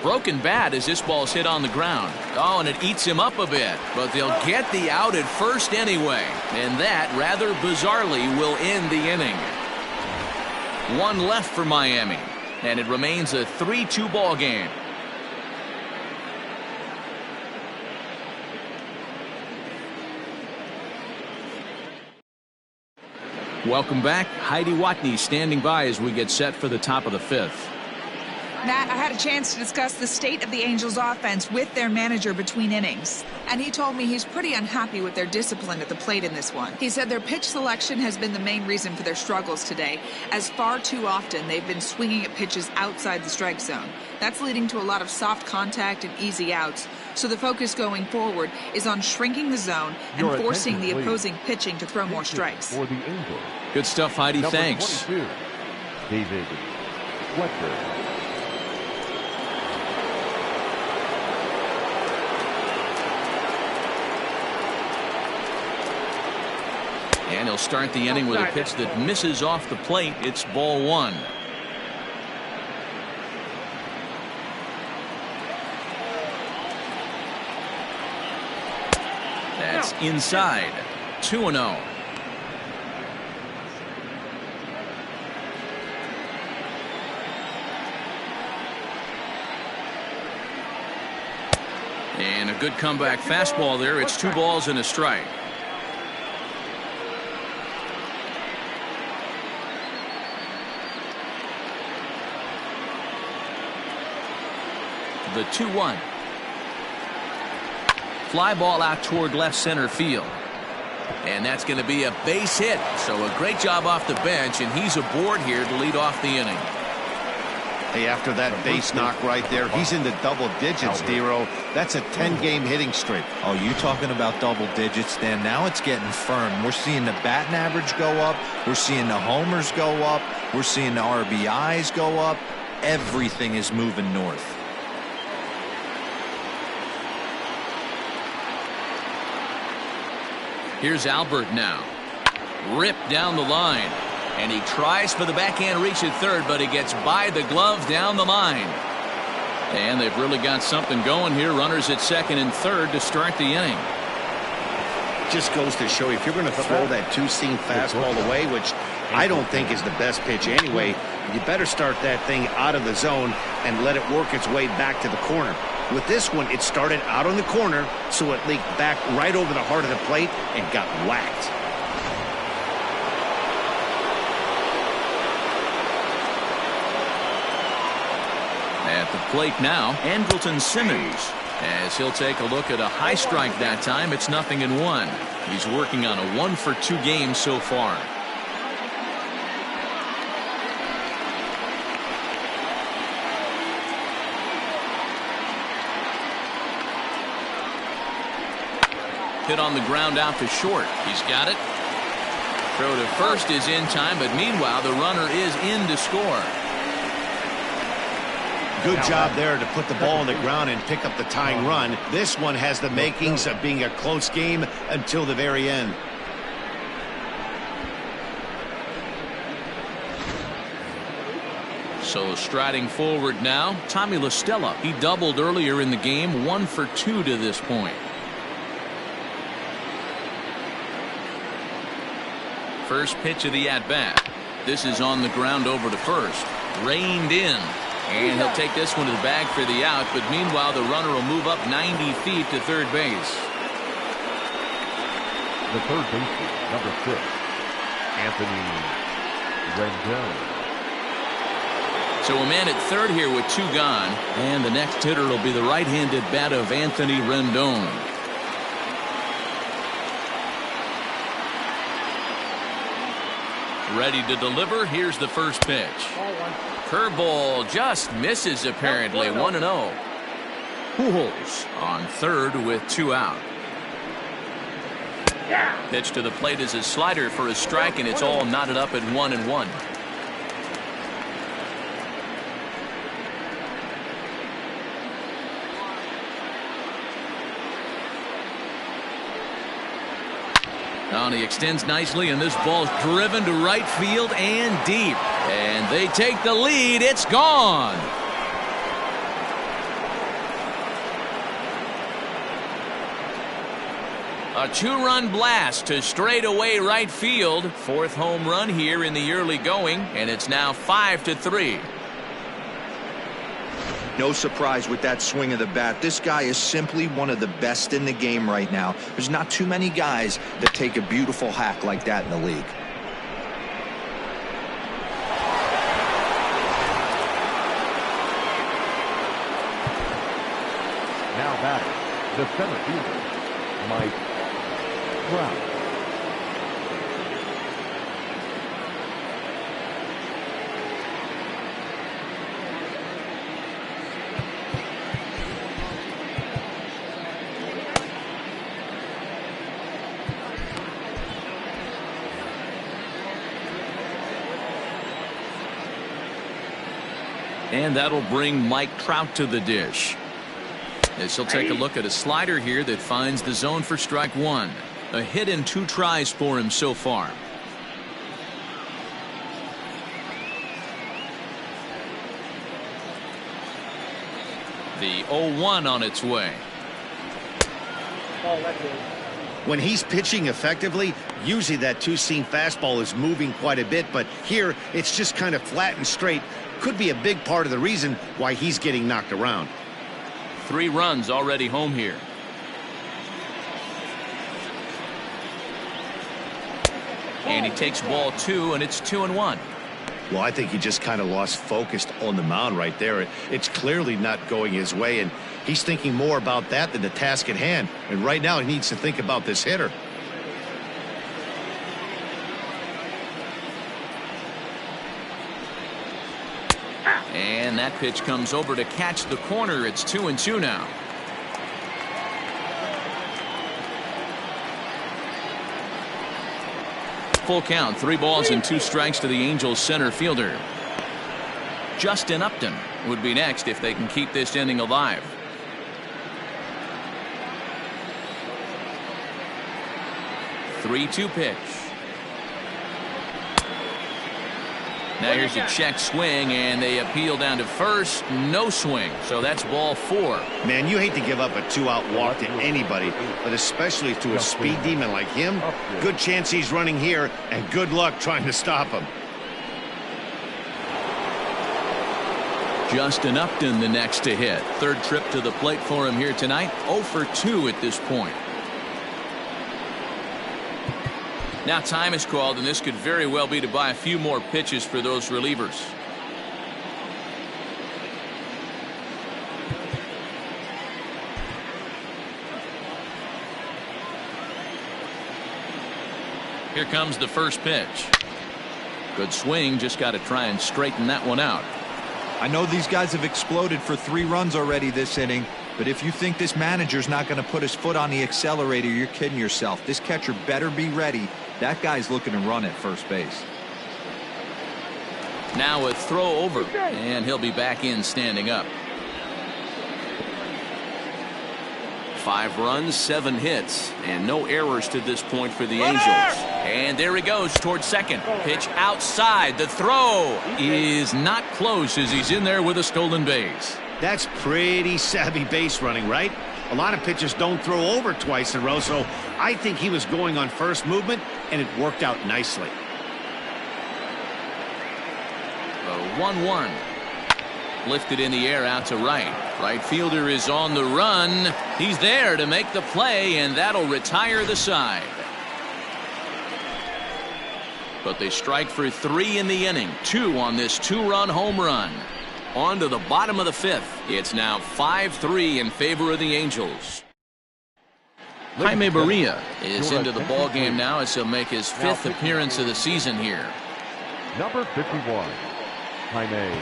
Broken bat as this ball's hit on the ground. Oh, and it eats him up a bit, but they'll get the out at first anyway, and that rather bizarrely will end the inning. 1 left for Miami, and it remains a 3-2 ball game. Welcome back. Heidi Watney standing by as we get set for the top of the 5th. Matt, I had a chance to discuss the state of the Angels offense with their manager between innings, and he told me he's pretty unhappy with their discipline at the plate in this one. He said their pitch selection has been the main reason for their struggles today, as far too often they've been swinging at pitches outside the strike zone. That's leading to a lot of soft contact and easy outs, so the focus going forward is on shrinking the zone and forcing the opposing pitching to throw more strikes. For the Angels, Good stuff, Heidi. number Thanks. 22, David Fletcher. And he'll start the inning with a pitch that misses off the plate. It's ball one. That's inside. 2-0. And a good comeback fastball there. It's 2 balls and a strike. The 2-1. Fly ball out toward left center field. And that's going to be a base hit. So a great job off the bench, and he's aboard here to lead off the inning. Hey, after that base knock right there, he's into double digits, Dero. That's a 10-game hitting streak. Oh, you talking about double digits, Dan? Now it's getting firm. We're seeing the batting average go up. We're seeing the homers go up. We're seeing the RBIs go up. Everything is moving north. Here's Albert now. Ripped down the line. And he tries for the backhand reach at third, but he gets by the glove down the line. And they've really got something going here. Runners at second and third to start the inning. Just goes to show you, if you're going to throw that two-seam fastball away, which I don't think is the best pitch anyway, you better start that thing out of the zone and let it work its way back to the corner. With this one, it started out on the corner, so it leaked back right over the heart of the plate and got whacked. At the plate now, Andrelton Simmons, as he'll take a look at a high strike that time. It's 0-1. He's working on a 1-for-2 game so far. Hit on the ground out to short. He's got it. Throw to first is in time, but meanwhile the runner is in to score. Good job there to put the ball on the ground and pick up the tying run. This one has the makings of being a close game until the very end. So striding forward now, Tommy La Stella. He doubled earlier in the game, 1-for-2 to this point. First pitch of the at-bat. This is on the ground over to first. Reined in. And he'll take this one to the bag for the out, but meanwhile the runner will move up 90 feet to third base. The third baseman, number 6, Anthony Rendon. So a man at third here with 2 gone, and the next hitter will be the right-handed bat of Anthony Rendon. Ready to deliver. Here's the first pitch. Curveball just misses apparently. 1-0. Pujols on third with 2 out. Pitch to the plate is a slider for a strike, and it's all knotted up at 1-1. Now he extends nicely, and this ball's driven to right field and deep. And they take the lead. It's gone. A 2-run blast to straightaway right field. 4th home run here in the early going, and it's now 5-3. No surprise with that swing of the bat. This guy is simply one of the best in the game right now. There's not too many guys that take a beautiful hack like that in the league. The center fielder, Mike Trout. And that'll bring Mike Trout to the dish. As he'll take a look at a slider here that finds the zone for strike one. A hit and 2 tries for him so far. The 0-1 on its way. When he's pitching effectively, usually that two-seam fastball is moving quite a bit, but here it's just kind of flat and straight. Could be a big part of the reason why he's getting knocked around. 3 runs already home here. And he takes ball 2, and it's 2-1. Well, I think he just kind of lost focus on the mound right there. It's clearly not going his way, and he's thinking more about that than the task at hand. And right now he needs to think about this hitter. And that pitch comes over to catch the corner. It's 2-2 now. Full count, 3 balls and 2 strikes to the Angels center fielder. Justin Upton would be next if they can keep this inning alive. Three-two pitch. Now here's a check swing, and they appeal down to first. No swing, so that's ball 4. Man, you hate to give up a 2-out walk to anybody, but especially to a speed demon like him. Good chance he's running here, and good luck trying to stop him. Justin Upton the next to hit. Third trip to the plate for him here tonight. 0 for 2 at this point. Now time is called, and this could very well be to buy a few more pitches for those relievers. Here comes the first pitch. Good swing, just got to try and straighten that one out. I know these guys have exploded for 3 runs already this inning, but if you think this manager's not going to put his foot on the accelerator, you're kidding yourself. This catcher better be ready. That guy's looking to run at first base. Now a throw over, and he'll be back in standing up. 5 runs, 7 hits, and no errors to this point for the Angels. And there he goes towards second. Pitch outside. The throw is not close as he's in there with a stolen base. That's pretty savvy base running, right? A lot of pitchers don't throw over twice in a row, so I think he was going on first movement, and it worked out nicely. The 1-1. Lifted in the air out to right. Right fielder is on the run. He's there to make the play, and that'll retire the side. But they strike for 3 in the inning. 2 on this 2-run home run. On to the bottom of the 5th. It's now 5-3 in favor of the Angels. Jaime Barria is into the ball game now as he'll make his 5th appearance of the season here. Number 51, Jaime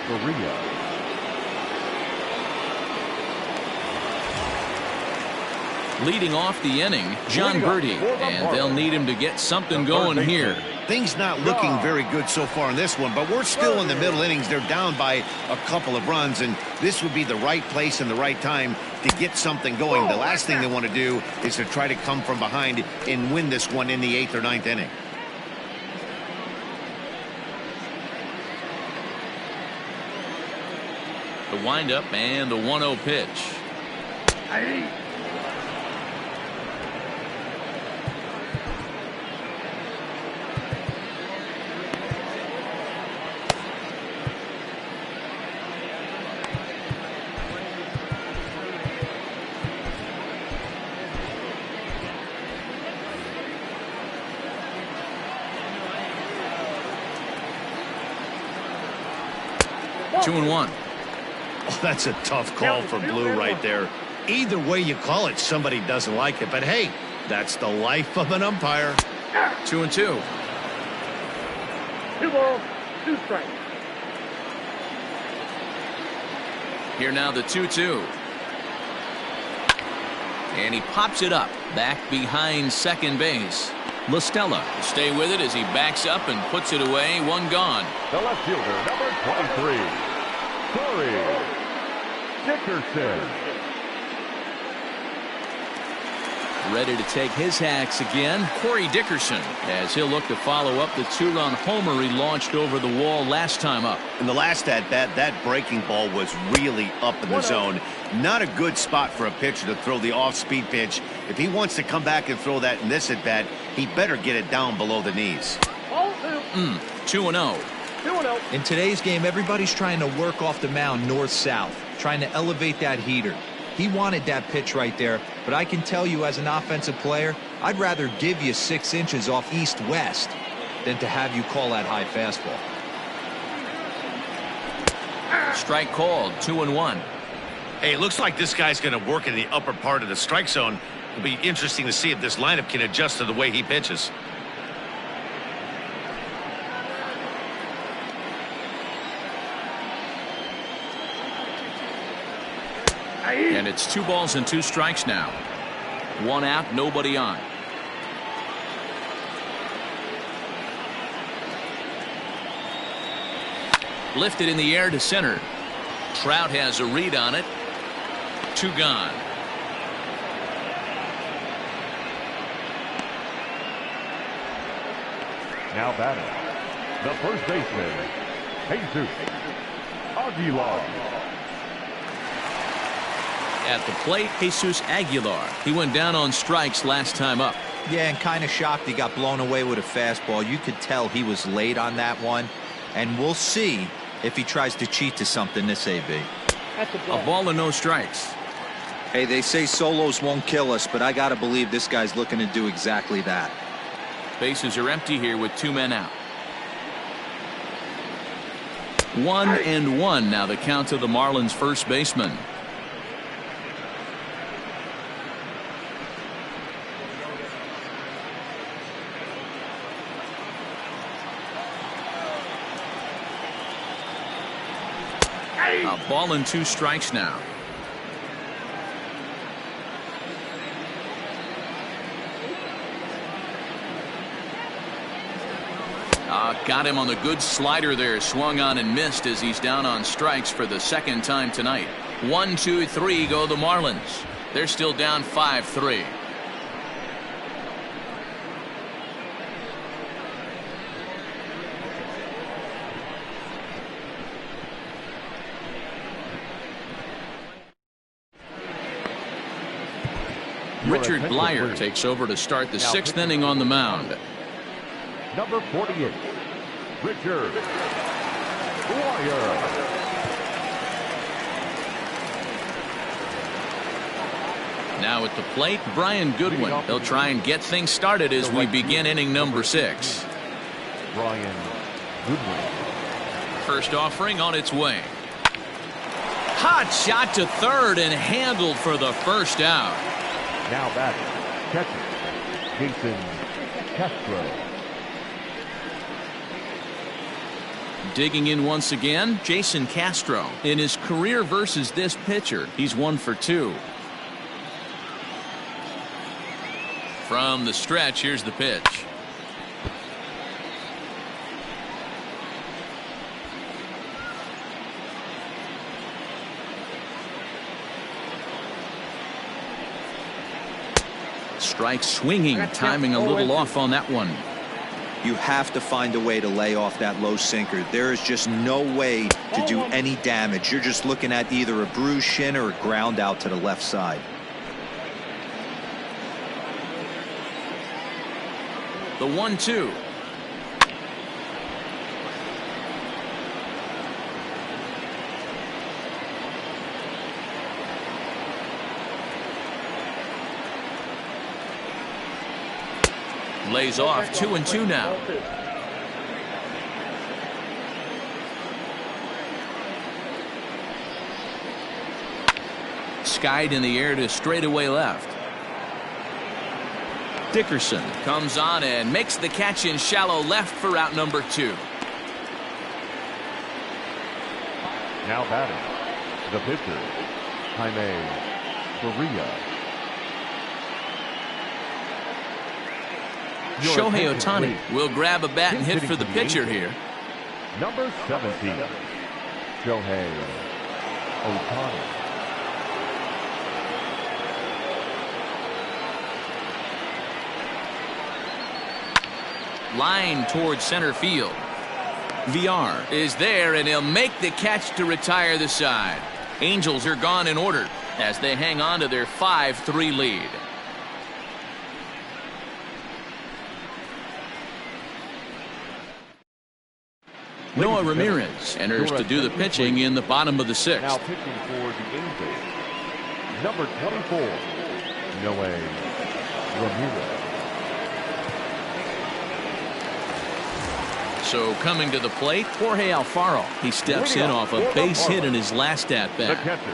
Barria. Leading off the inning, John Birdie, and they'll need him to get something going here. Things not looking very good so far in this one, but we're still in the middle innings. They're down by a couple of runs, and this would be the right place and the right time to get something going. The last thing they want to do is to try to come from behind and win this one in the 8th or 9th inning. The windup and the 1-0 pitch. Two and one. Oh, that's a tough call for Blue right there. Either way you call it, somebody doesn't like it. But hey, that's the life of an umpire. 2-2. 2 balls, 2 strikes. Here now the 2-2. And he pops it up back behind second base. LaStella will stay with it as he backs up and puts it away. 1 gone. The left fielder, number 23, Corey Dickerson. Ready to take his hacks again. Corey Dickerson, as he'll look to follow up the 2-run homer he launched over the wall last time up. In the last at-bat, that breaking ball was really up in the zone. Not a good spot for a pitcher to throw the off-speed pitch. If he wants to come back and throw that in this at-bat, he better get it down below the knees. 2-0. 2-0. In today's game, everybody's trying to work off the mound north-south, trying to elevate that heater. He wanted that pitch right there, but I can tell you as an offensive player, I'd rather give you 6 inches off east-west than to have you call that high fastball. Strike called. 2-1. Hey, it looks like this guy's going to work in the upper part of the strike zone. It'll be interesting to see if this lineup can adjust to the way he pitches. And it's 2 balls and 2 strikes now. 1 out, nobody on. Lifted in the air to center. Trout has a read on it. 2 gone. Now batting, the first baseman, Jesus Aguilar. At the plate, Jesus Aguilar. He went down on strikes last time up. Yeah, and kind of shocked he got blown away with a fastball. You could tell he was late on that one, and we'll see if he tries to cheat to something this AB. A ball and no strikes. Hey, they say solos won't kill us, but I got to believe this guy's looking to do exactly that. Bases are empty here with 2 men out. 1-1 now the count to the Marlins first baseman. A ball and 2 strikes now. Got him on the good slider there. Swung on and missed as he's down on strikes for the 2nd time tonight. 1, 2, 3 go the Marlins. They're still down 5-3. Richard Blyer takes over to start the 6th inning on the mound. Number 48, Richard Blyer. Now at the plate, Brian Goodwin. He'll try and get things started as we begin inning number 6. Brian Goodwin. First offering on its way. Hot shot to third and handled for the first out. Now batting, catcher, Jason Castro. Digging in once again, Jason Castro. In his career versus this pitcher, he's 1 for 2. From the stretch, here's the pitch. Strike swinging, timing a little off on that one. You have to find a way to lay off that low sinker. There is just no way to do any damage. You're just looking at either a bruised shin or a ground out to the left side. The 1-2. Lays off. 2-2 now. skied in the air to straightaway left. Dickerson comes on and makes the catch in shallow left for out number 2. Now batting, the pitcher, Jaime Correa. Shohei Ohtani will grab a bat and hit for the pitcher here. Number 17, Shohei Ohtani. Line towards center field. VR is there, and he'll make the catch to retire the side. Angels are gone in order as they hang on to their 5-3 lead. Noah Ramirez enters to do the pitching in the bottom of the 6th. Now pitching for the Angels, number 24, Noah Ramirez. So coming to the plate, Jorge Alfaro. He steps in off a base hit in his last The at-bat. catcher,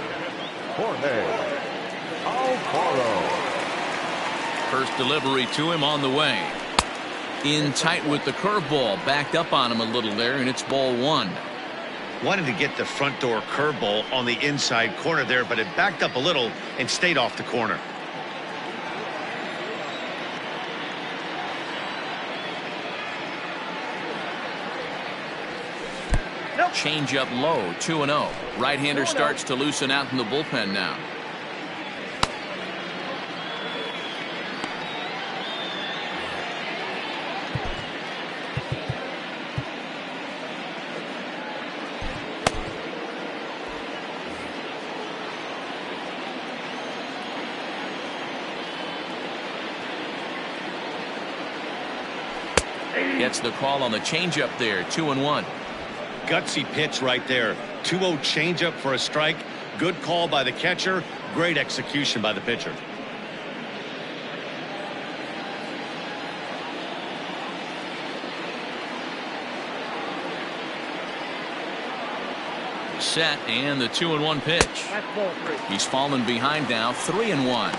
Jorge Alfaro. First delivery to him on the way. In tight with the curveball, backed up on him a little there, and it's ball 1. Wanted to get the front door curveball on the inside corner there, but it backed up a little and stayed off the corner. Change up low, 2-0. Right-hander starts to loosen out in the bullpen now. Gets the call on the changeup there, 2-1. Gutsy pitch right there. 2-0 changeup for a strike. Good call by the catcher. Great execution by the pitcher. Set, and the 2-1 pitch. That's ball 3. He's fallen behind now, 3-1.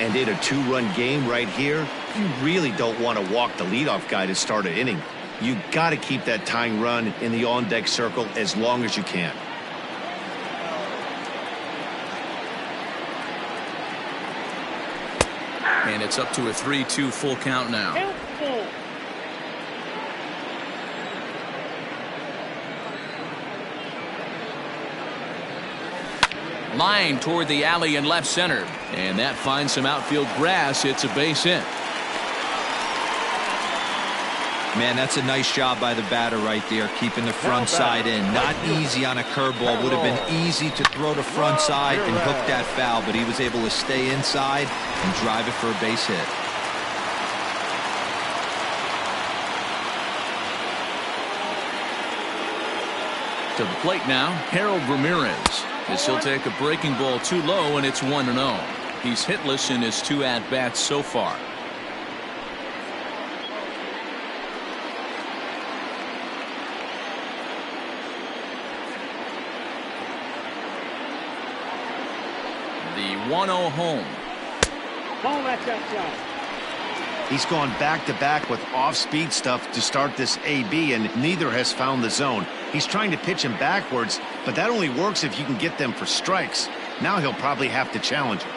And in a 2-run game right here, you really don't want to walk the leadoff guy to start an inning. You got to keep that tying run in the on-deck circle as long as you can. And it's up to a 3-2 full count now. Count ball. Line toward the alley in left center. And that finds some outfield grass. It's a base hit. Man, that's a nice job by the batter right there, keeping the front side in. Not easy on a curveball. Would have been easy to throw the front side and hook that foul, but he was able to stay inside and drive it for a base hit. To the plate now, Harold Ramirez. As he'll take a breaking ball too low, and it's 1-0. He's hitless in his 2 at-bats so far. The 1-0 home. Ball that's outside. He's gone back-to-back with off-speed stuff to start this AB, and neither has found the zone. He's trying to pitch him backwards, but that only works if you can get them for strikes. Now he'll probably have to challenge him.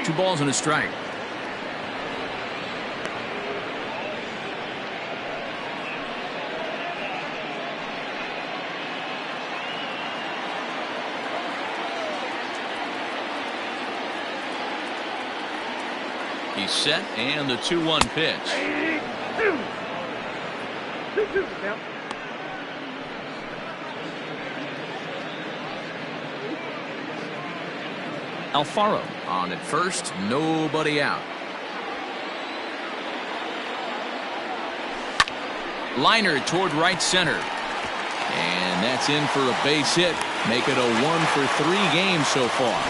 2 balls and a strike. He's set, and the 2-1 pitch. 2-2 count. Alfaro on at first, nobody out. Liner toward right center. And that's in for a base hit. Make it a 1-for-3 game so far.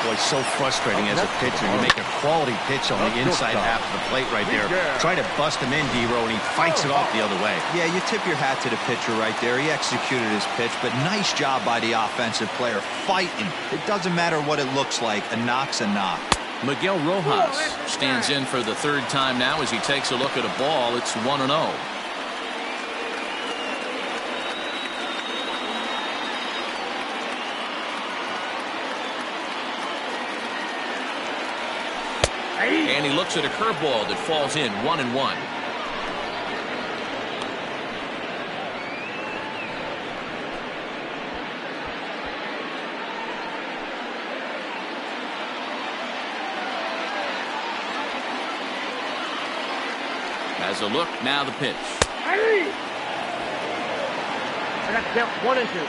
Boy, so frustrating as a pitcher. You make a quality pitch on the inside half of the plate right there. Try to bust him in, D-Row, and he fights it off the other way. Yeah, you tip your hat to the pitcher right there. He executed his pitch, but nice job by the offensive player fighting. It doesn't matter what it looks like. A knock's a knock. Miguel Rojas stands in for the third time now as he takes a look at a ball. It's 1-0. And he looks at a curveball that falls in, 1-1. Has a look, now the pitch. I got to count 1 and 2.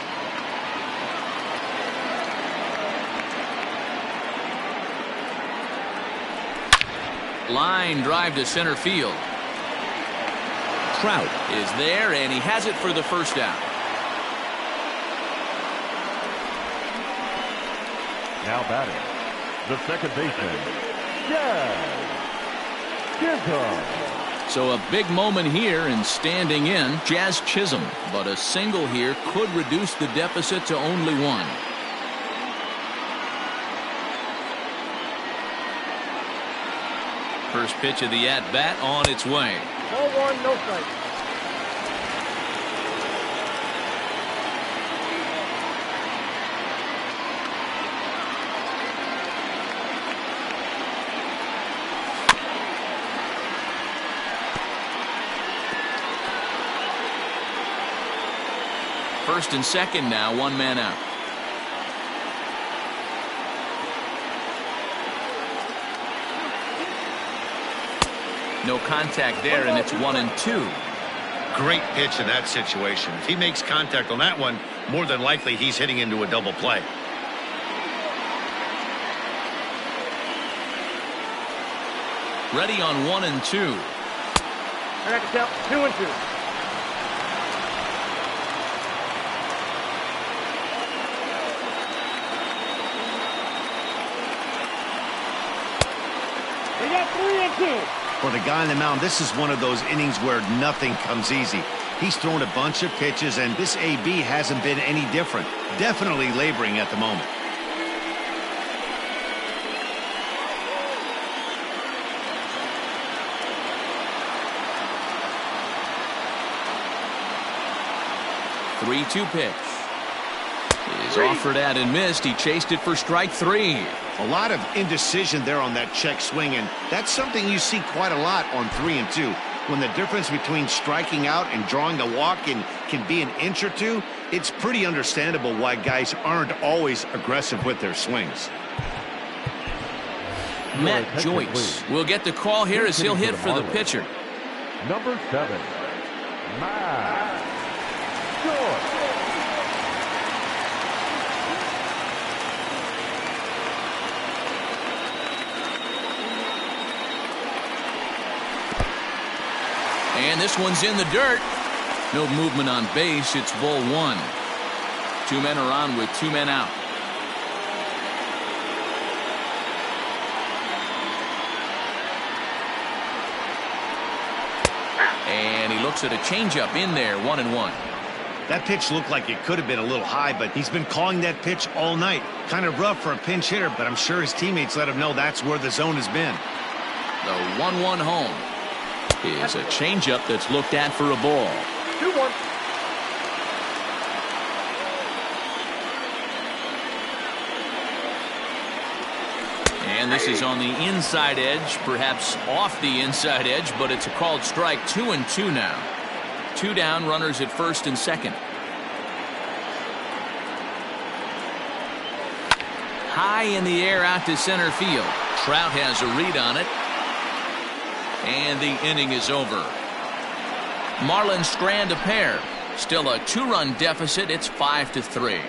Line drive to center field. Trout is there, and he has it for the first out. Now batting, the second baseman, Chisholm. So a big moment here in standing in, Jazz Chisholm. But a single here could reduce the deficit to only 1. First pitch of the at-bat on its way. Ball 1, no strike. First and second now, 1 man out. No contact there, and it's 1-2. Great pitch in that situation. If he makes contact on that one, more than likely he's hitting into a double play. Ready on 1-2. I got to count 2 and 2. We got 3 and 2. For the guy on the mound, this is one of those innings where nothing comes easy. He's thrown a bunch of pitches, and this AB hasn't been any different. Definitely laboring at the moment. Three-two pitch. Is offered at and missed. He chased it for strike 3. A lot of indecision there on that check swing, and that's something you see quite a lot on 3 and 2. When the difference between striking out and drawing a walk can be an inch or two, it's pretty understandable why guys aren't always aggressive with their swings. Matt Joyce will get the call here as he'll hit for the pitcher. Number 7, Matt Joyce. And this one's in the dirt. No movement on base. It's ball 1. 2 men are on with 2 men out. And he looks at a changeup in there, 1-1. That pitch looked like it could have been a little high, but he's been calling that pitch all night. Kind of rough for a pinch hitter, but I'm sure his teammates let him know that's where the zone has been. The 1-1 home is a changeup that's looked at for a ball. 2-1. And this is on the inside edge, perhaps off the inside edge, but it's a called strike. 2-2 now. 2 down, runners at first and second. High in the air out to center field. Trout has a read on it. And the inning is over. Marlins strand a pair. Still a 2-run deficit. It's 5-3.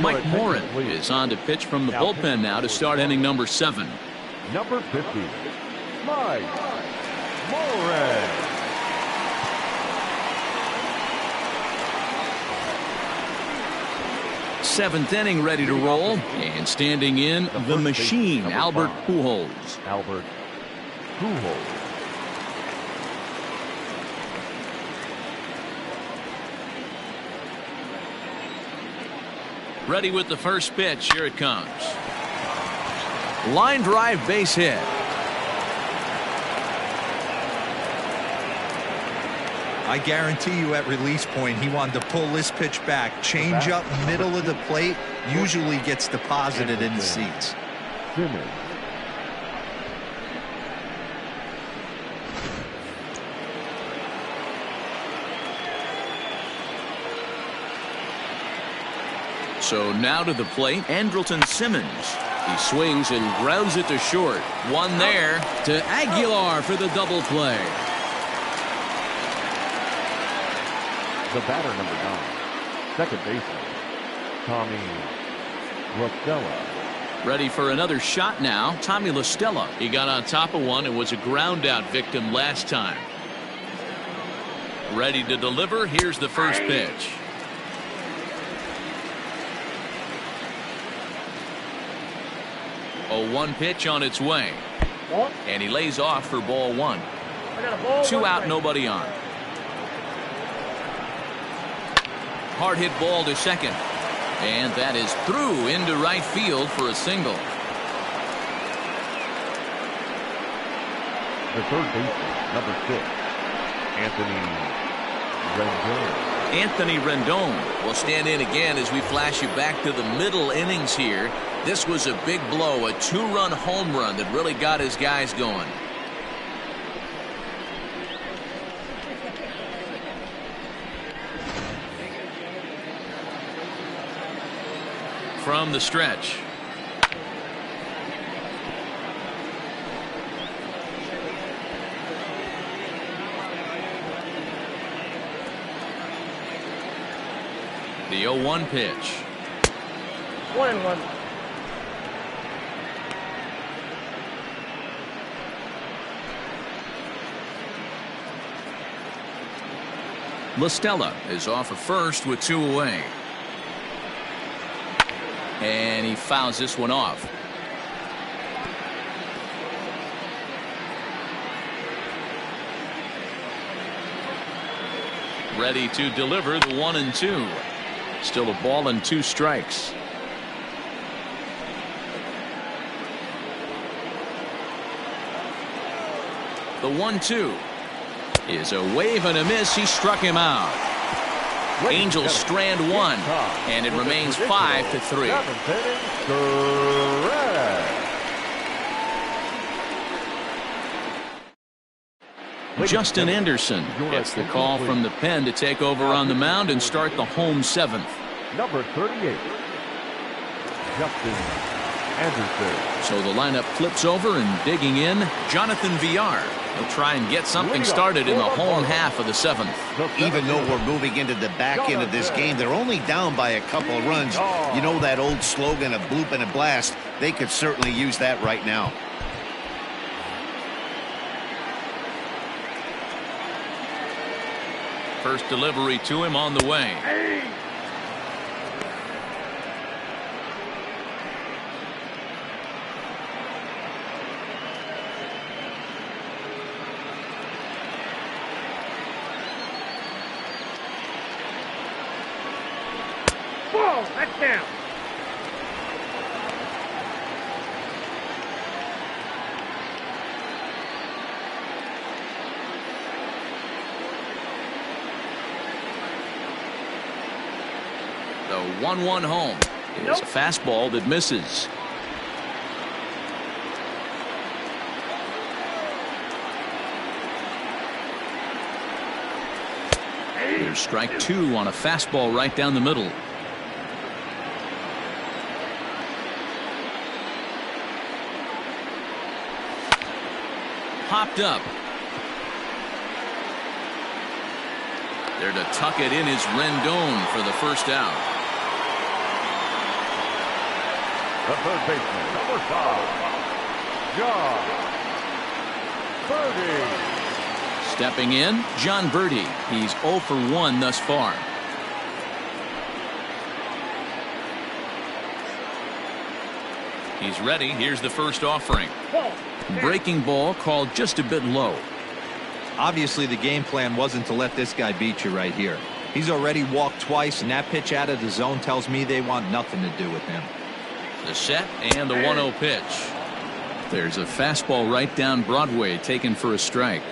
Mike Morin is on to pitch from the bullpen now to start inning number 7. Number 50, Mike Morin. Seventh inning ready to roll, and standing in the machine, Albert Pujols. Albert Pujols. Ready with the first pitch. Here it comes. Line drive, base hit. I guarantee you at release point he wanted to pull this pitch back. Change up middle of the plate usually gets deposited in the seats. Simmons. So now to the plate, Andrelton Simmons. He swings and grounds it to short. One there to Aguilar for the double play. The batter, number 9, second baseman, Tommy LaStella. Ready for another shot now, Tommy LaStella. He got on top of one and was a ground out victim last time. Ready to deliver. Here's the first pitch. A 1 pitch on its way. And he lays off for ball 1. 2 out, nobody on. Hard hit ball to second. And that is through into right field for a single. The third baseman, number 6, Anthony Rendon will stand in again as we flash you back to the middle innings here. This was a big blow, a 2-run home run that really got his guys going. From the stretch. The 0-1 pitch. 1-1. LaStella is off at first with 2 away. And he fouls this one off. Ready to deliver the 1-2. Still a ball and 2 strikes. The 1-2 is a wave and a miss. He struck him out. Angels strand 1, and it remains 5-3. Justin Anderson gets the call from the pen to take over on the mound and start the home 7th. Number 38, Justin Anderson. So the lineup flips over, and digging in, Jonathan Villar. He'll try and get something started in the home half of the 7th. Even though we're moving into the back end of this game, they're only down by a couple of runs. You know that old slogan, a bloop and a blast? They could certainly use that right now. First delivery to him on the way. Whoa, that's down. The 1-1 home is a fastball that misses. Here's strike 2 on a fastball right down the middle. Popped up. There to tuck it in is Rendon for the first out. The third baseman, number 5, John Birdie. Stepping in, John Birdie. He's 0 for 1 thus far. He's ready. Here's the first offering. Breaking ball called just a bit low. Obviously, the game plan wasn't to let this guy beat you right here. He's already walked twice, and that pitch out of the zone tells me they want nothing to do with him. The set and the 1-0 pitch. There's a fastball right down Broadway taken for a strike.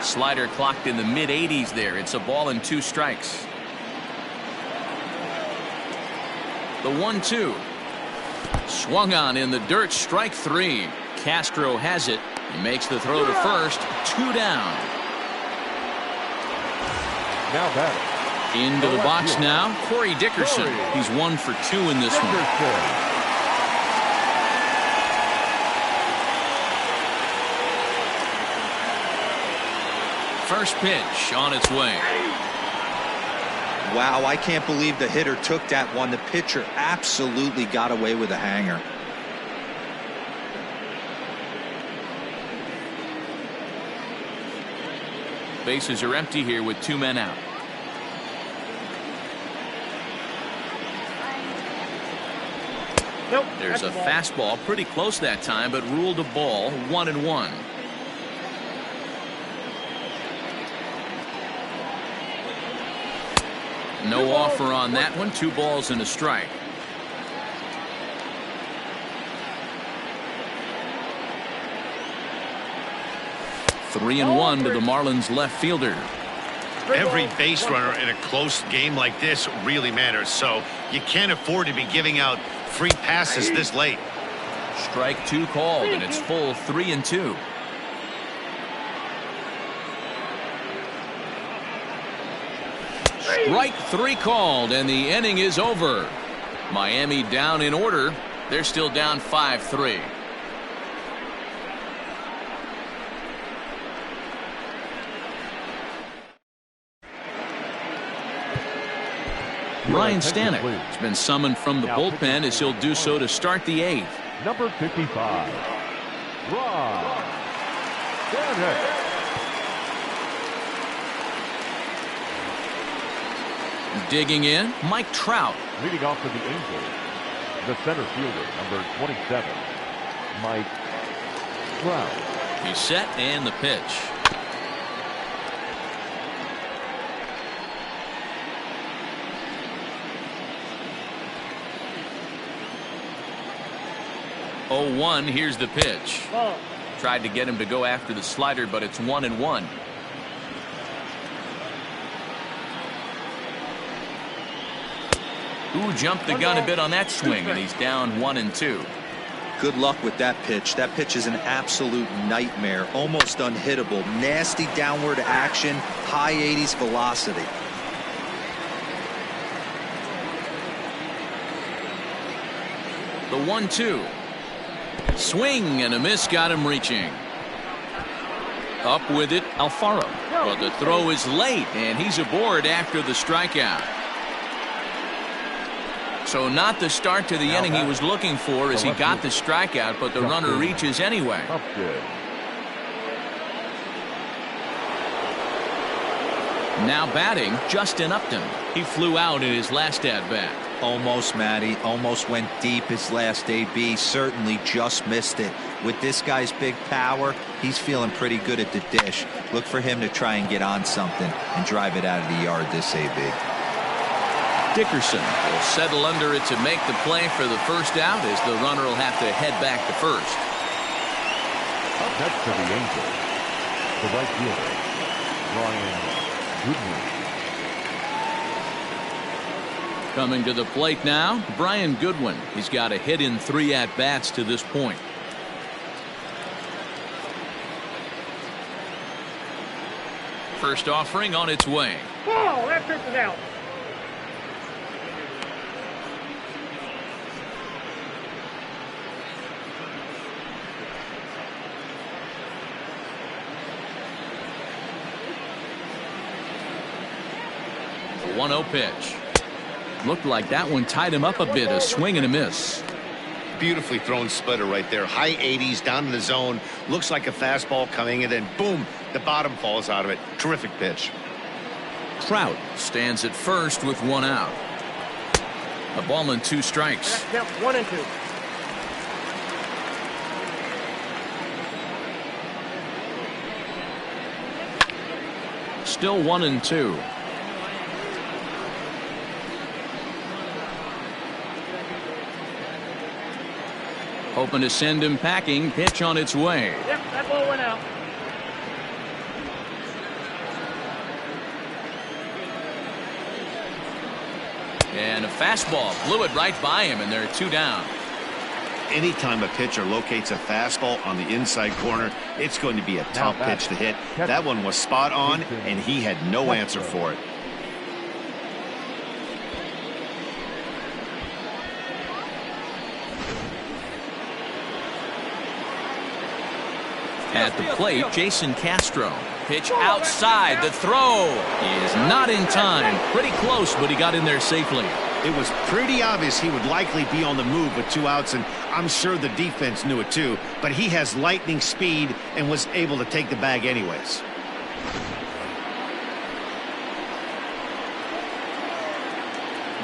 Slider clocked in the mid-80s there. It's a ball and 2 strikes. The 1-2. Swung on in the dirt, strike 3. Castro has it. He makes the throw to first. 2 down. Now batting. Into the box now, Corey Dickerson. He's 1 for 2 in this one. First pitch on its way. Wow, I can't believe the hitter took that one. The pitcher absolutely got away with a hanger. Bases are empty here with 2 men out. Nope. There's a fastball pretty close that time, but ruled a ball. 1-1. No offer on that one. 2 balls and a strike. Three and 1 to the Marlins left fielder. Every base runner in a close game like this really matters, so you can't afford to be giving out free passes this late. Strike 2 called, and it's full 3-2. Strike 3 called, and the inning is over. Miami down in order. They're still down 5-3. Ryan Stanek has been summoned from the bullpen as he'll do so to start the 8th. Number 55, Ryan Stanek. Digging in, Mike Trout. Leading off for the Angels, the center fielder, number 27, Mike Trout. He's set and the pitch. Oh, 1. Here's the pitch. Tried to get him to go after the slider, but it's 1-1. Ooh, jumped the gun a bit on that swing, and he's down 1-2. Good luck with that pitch. That pitch is an absolute nightmare. Almost unhittable. Nasty downward action. High 80s velocity. The 1-2. Swing and a miss got him reaching. Up with it, Alfaro. But the throw is late, and he's aboard after the strikeout. So not the start to the inning he was looking for as he got the strikeout, but the runner reaches anyway. Now batting, Justin Upton. He flew out in his last at-bat. Almost, Matty. Almost went deep his last AB. Certainly just missed it. With this guy's big power, he's feeling pretty good at the dish. Look for him to try and get on something and drive it out of the yard this AB. Dickerson will settle under it to make the play for the first out as the runner will have to head back to first. Up next for the Angels, the right fielder, Brian Goodwin. Coming to the plate now, Brian Goodwin. He's got a hit in 3 at-bats to this point. First offering on its way. Ball, that pitch is out. The 1-0 pitch. Looked like that one tied him up a bit. A swing and a miss. Beautifully thrown splitter right there. High 80s down in the zone. Looks like a fastball coming, and then boom, the bottom falls out of it. Terrific pitch. Trout stands at first with one out. A ball and 2 strikes. Yep, 1 and 2. Still 1 and 2. Hoping to send him packing. Pitch on its way. Yep, that ball went out. And a fastball blew it right by him, and there are 2 down. Anytime a pitcher locates a fastball on the inside corner, it's going to be a tough pitch to hit. That one was spot on, and he had no answer for it. At the plate, Jason Castro. Pitch outside. The throw is not in time. Pretty close, but he got in there safely. It was pretty obvious he would likely be on the move with 2 outs, and I'm sure the defense knew it too. But he has lightning speed and was able to take the bag anyways.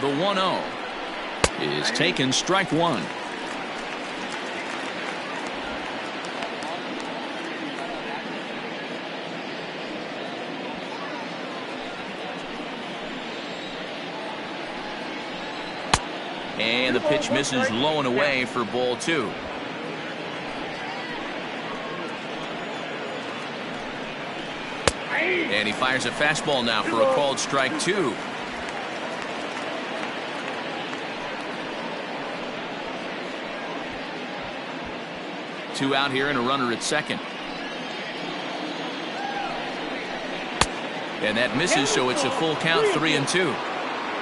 The 1-0 is taken, strike 1. And the pitch misses low and away for ball 2. And he fires a fastball now for a called strike 2. Two out here and a runner at second. And that misses, so it's a full count, 3 and 2.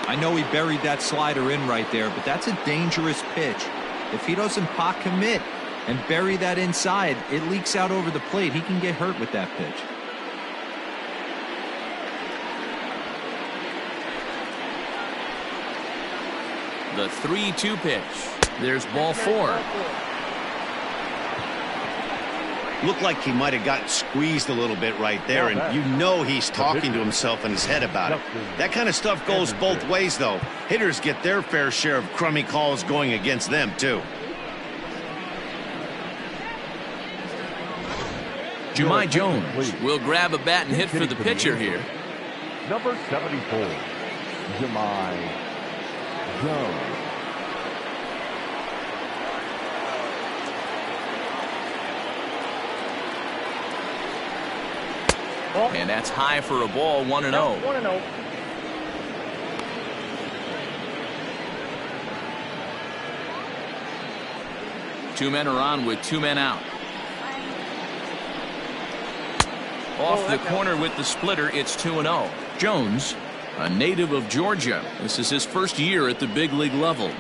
I know he buried that slider in right there, but that's a dangerous pitch. If he doesn't pot commit and bury that inside, it leaks out over the plate. He can get hurt with that pitch. The 3-2 pitch. There's ball 4. Looked like he might have gotten squeezed a little bit right there, and you know he's talking to himself in his head about it. That kind of stuff goes both ways, though. Hitters get their fair share of crummy calls going against them, too. Jahmai Jones will grab a bat and hit for the pitcher here. Number 74, Jahmai Jones. And that's high for a ball, 1-0. 1-0. Two men are on with 2 men out. Off the corner with the splitter, it's 2-0. Jones, a native of Georgia. This is his first year at the big league level.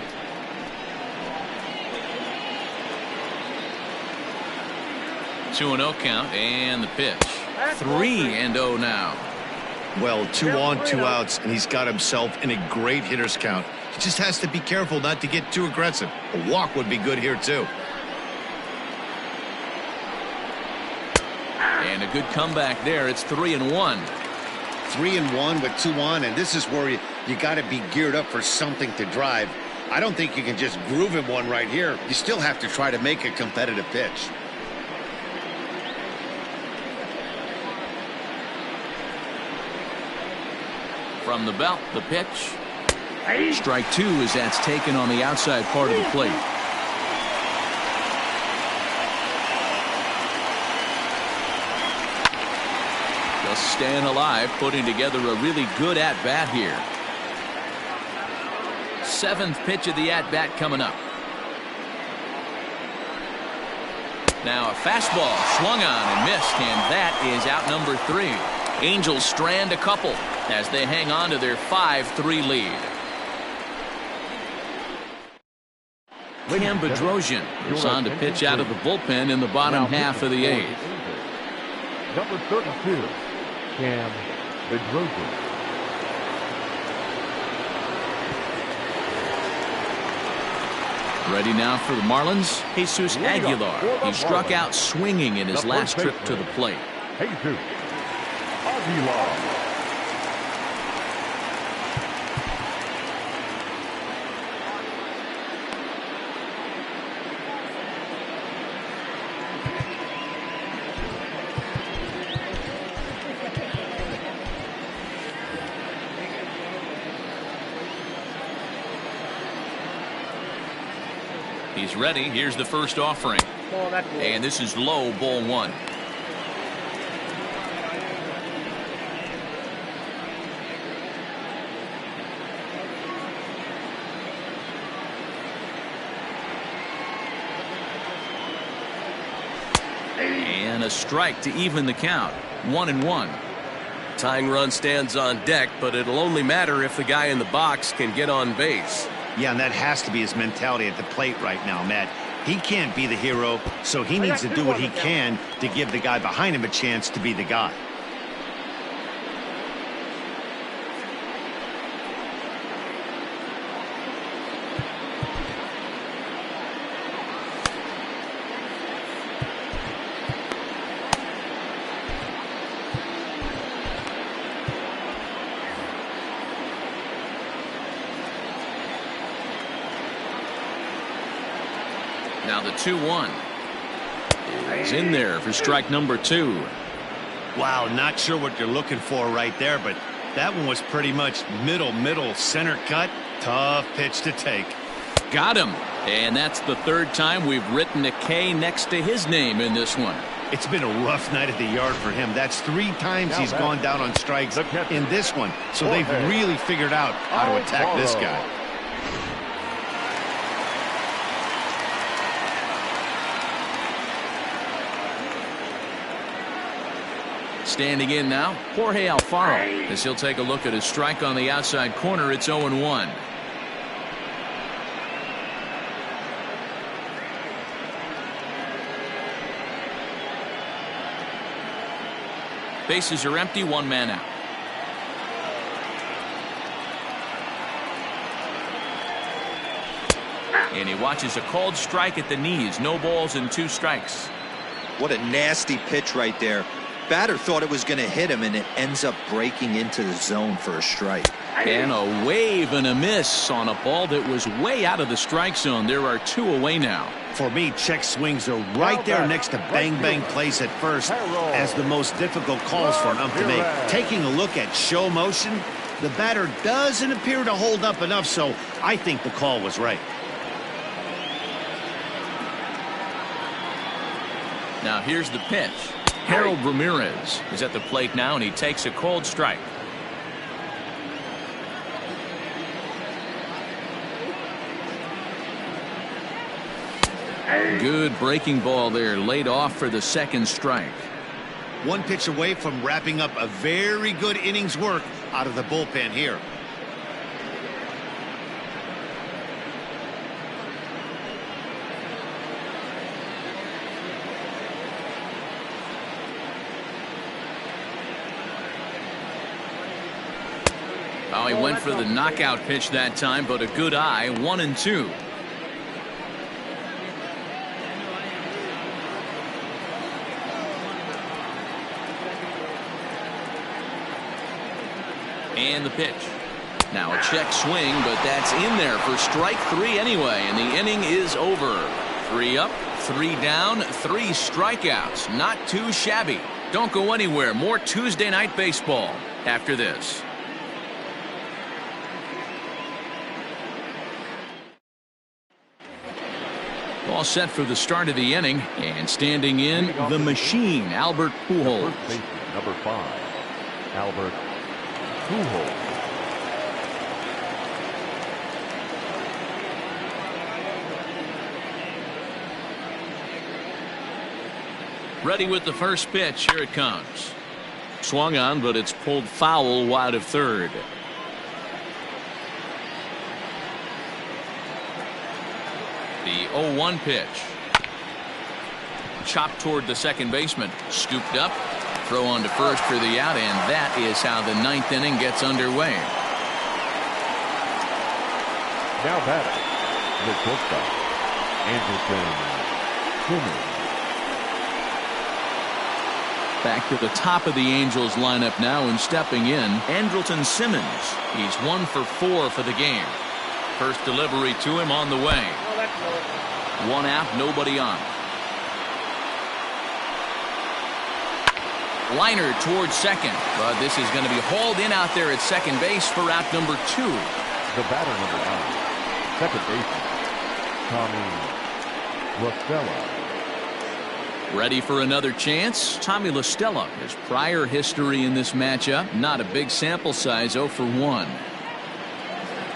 Two 2-0 count, and the pitch. 3-0 now. Well, 2 on, 2 outs, and he's got himself in a great hitter's count. He just has to be careful not to get too aggressive. A walk would be good here, too. And a good comeback there. It's 3-1. 3-1 with 2 on, and this is where you got to be geared up for something to drive. I don't think you can just groove him one right here. You still have to try to make a competitive pitch. From the belt, the pitch. Strike 2 as that's taken on the outside part of the plate. Just staying alive, putting together a really good at-bat here. 7th pitch of the at-bat coming up. Now a fastball swung on and missed, and that is out number 3. Angels strand a couple as they hang on to their 5-3 lead. Cam Bedrosian is on to pitch out of the bullpen in the bottom half of the 8th. Number 32, Cam Bedrosian. Ready now for the Marlins, Jesus Aguilar. He struck out swinging in his last trip to the plate. Jesus Aguilar. He's ready. Here's the first offering. And this is low, ball one. And a strike to even the count. 1-1. Tying run stands on deck, but it'll only matter if the guy in the box can get on base. Yeah, and that has to be his mentality at the plate right now, Matt. He can't be the hero, so he needs to do what he can to give the guy behind him a chance to be the guy. Now the 2-1 is in there for strike number 2. Wow, not sure what you're looking for right there, but that one was pretty much middle, center cut. Tough pitch to take. Got him. And that's the third time we've written a K next to his name in this one. It's been a rough night at the yard for him. That's 3 times he's gone down on strikes in this one. So they've really figured out how to attack this guy. Standing in now, Jorge Alfaro, as he'll take a look at his strike on the outside corner. It's 0-1. Bases are empty, 1 man out. And he watches a called strike at the knees. No balls and 2 strikes. What a nasty pitch right there. Batter thought it was going to hit him, and it ends up breaking into the zone for a strike. And a wave and a miss on a ball that was way out of the strike zone. There are 2 away now. For me, check swings are right there next to bang place at first as the most difficult calls for an ump to make. Taking a look at show motion, the batter doesn't appear to hold up enough, so I think the call was right. Now here's the pitch. Harold Ramirez is at the plate now, and he takes a called strike. Good breaking ball there, laid off for the second strike. 1 pitch away from wrapping up a very good innings work out of the bullpen here. Oh, he went for the knockout pitch that time, but a good eye. 1-2. And the pitch. Now a check swing, but that's in there for strike 3 anyway, and the inning is over. 3 up, 3 down, 3 strikeouts. Not too shabby. Don't go anywhere. More Tuesday night baseball after this. All set for the start of the inning, and standing in, the machine, Albert Pujols. Number 5, Albert Pujols. Ready with the first pitch. Here it comes. Swung on, but it's pulled foul wide of third. The 0-1 pitch. Chopped toward the second baseman. Scooped up. Throw on to first for the out, and that is how the 9th inning gets underway. Now batting, the shortstop, Simmons. Back to the top of the Angels lineup now, and stepping in, Andrelton Simmons. He's 1 for 4 for the game. First delivery to him on the way. One out, nobody on. Liner towards second, but this is going to be hauled in out there at second base for out number 2. The batter, number 9, second baseman, Tommy LaStella. Ready for another chance? Tommy LaStella has prior history in this matchup. Not a big sample size, 0 for 1.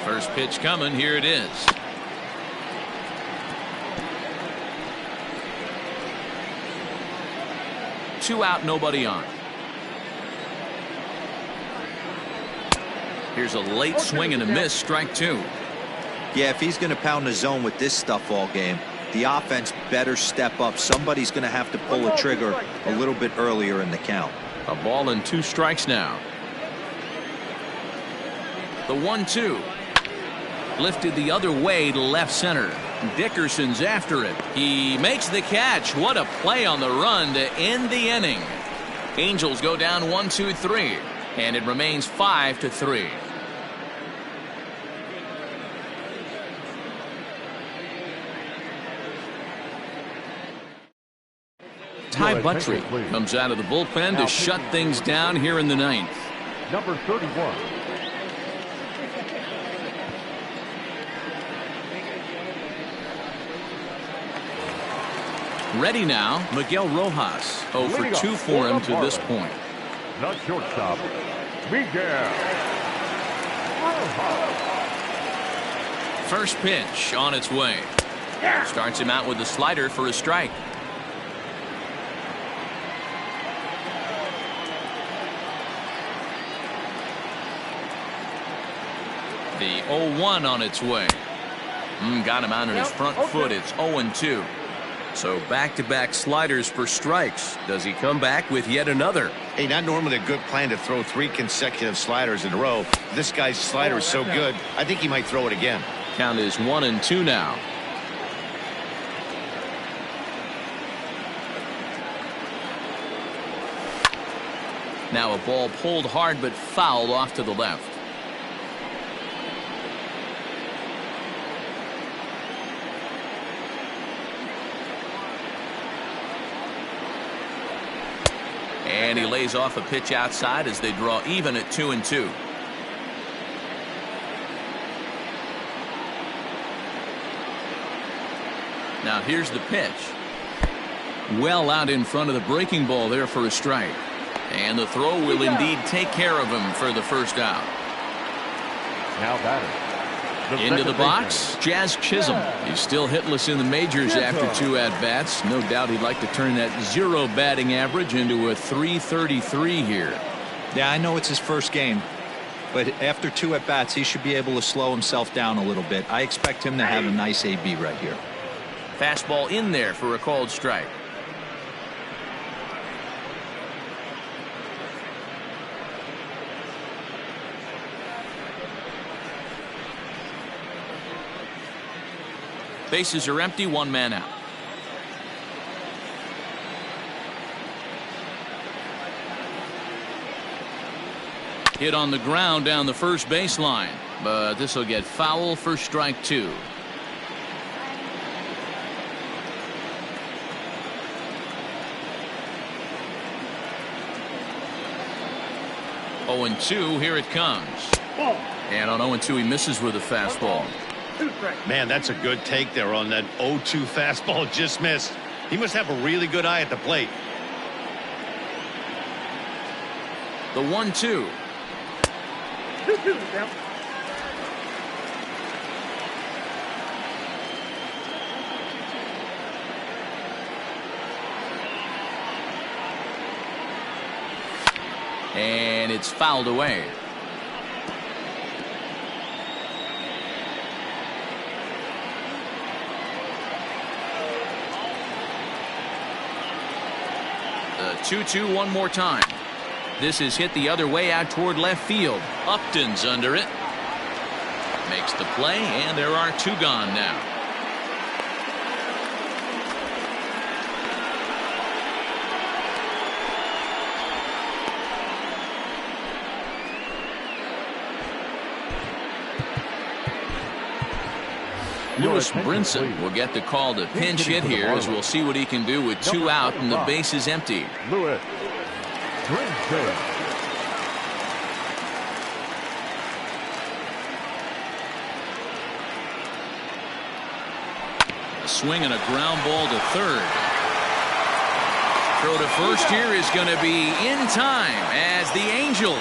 First pitch coming, here it is. Two out, nobody on. Here's a late swing and a miss, strike 2. Yeah, if he's going to pound the zone with this stuff all game, the offense better step up. Somebody's going to have to pull a trigger a little bit earlier in the count. A ball and 2 strikes now. The 1-2. Lifted the other way to left center. Dickerson's after it. He makes the catch. What a play on the run to end the inning. Angels go down 1-2-3, and it remains 5-3. Ty Buttrey comes out of the bullpen to shut things down here in the 9th. Number 31. Ready now, Miguel Rojas. 0 for 2 for him to this point. The shortstop, Miguel Rojas. First pitch on its way. Starts him out with the slider for a strike. The 0-1 on its way. Got him out on his front foot. It's 0-2. So back-to-back sliders for strikes. Does he come back with yet another? Hey, not normally a good plan to throw 3 consecutive sliders in a row. This guy's slider is so good, I think he might throw it again. Count is 1-2 now. Now a ball pulled hard but fouled off to the left. And he lays off a pitch outside as they draw even at 2-2. Now here's the pitch. Well out in front of the breaking ball there for a strike. And the throw will indeed take care of him for the first out. Now batter. Into the box, Jazz Chisholm. He's still hitless in the majors after 2 at-bats. No doubt he'd like to turn that 0 batting average into a .333 here. Yeah, I know it's his first game, but after 2 at-bats, he should be able to slow himself down a little bit. I expect him to have a nice AB right here. Fastball in there for a called strike. Bases are empty, 1 man out. Hit on the ground down the first baseline, but this will get foul for strike 2. Oh, 0-2, here it comes. And on 0-2, he misses with a fastball. Man, that's a good take there on that 0-2 fastball just missed. He must have a really good eye at the plate. The 1-2. And it's fouled away. The 2-2 one more time. This is hit the other way out toward left field. Upton's under it. Makes the play, and there are 2 gone now. Lewis Brinson will get the call to pinch hit here, as we'll see what he can do with 2 out and the base is empty. Lewis Brinson. A swing and a ground ball to third. Throw to first here is going to be in time, as the Angels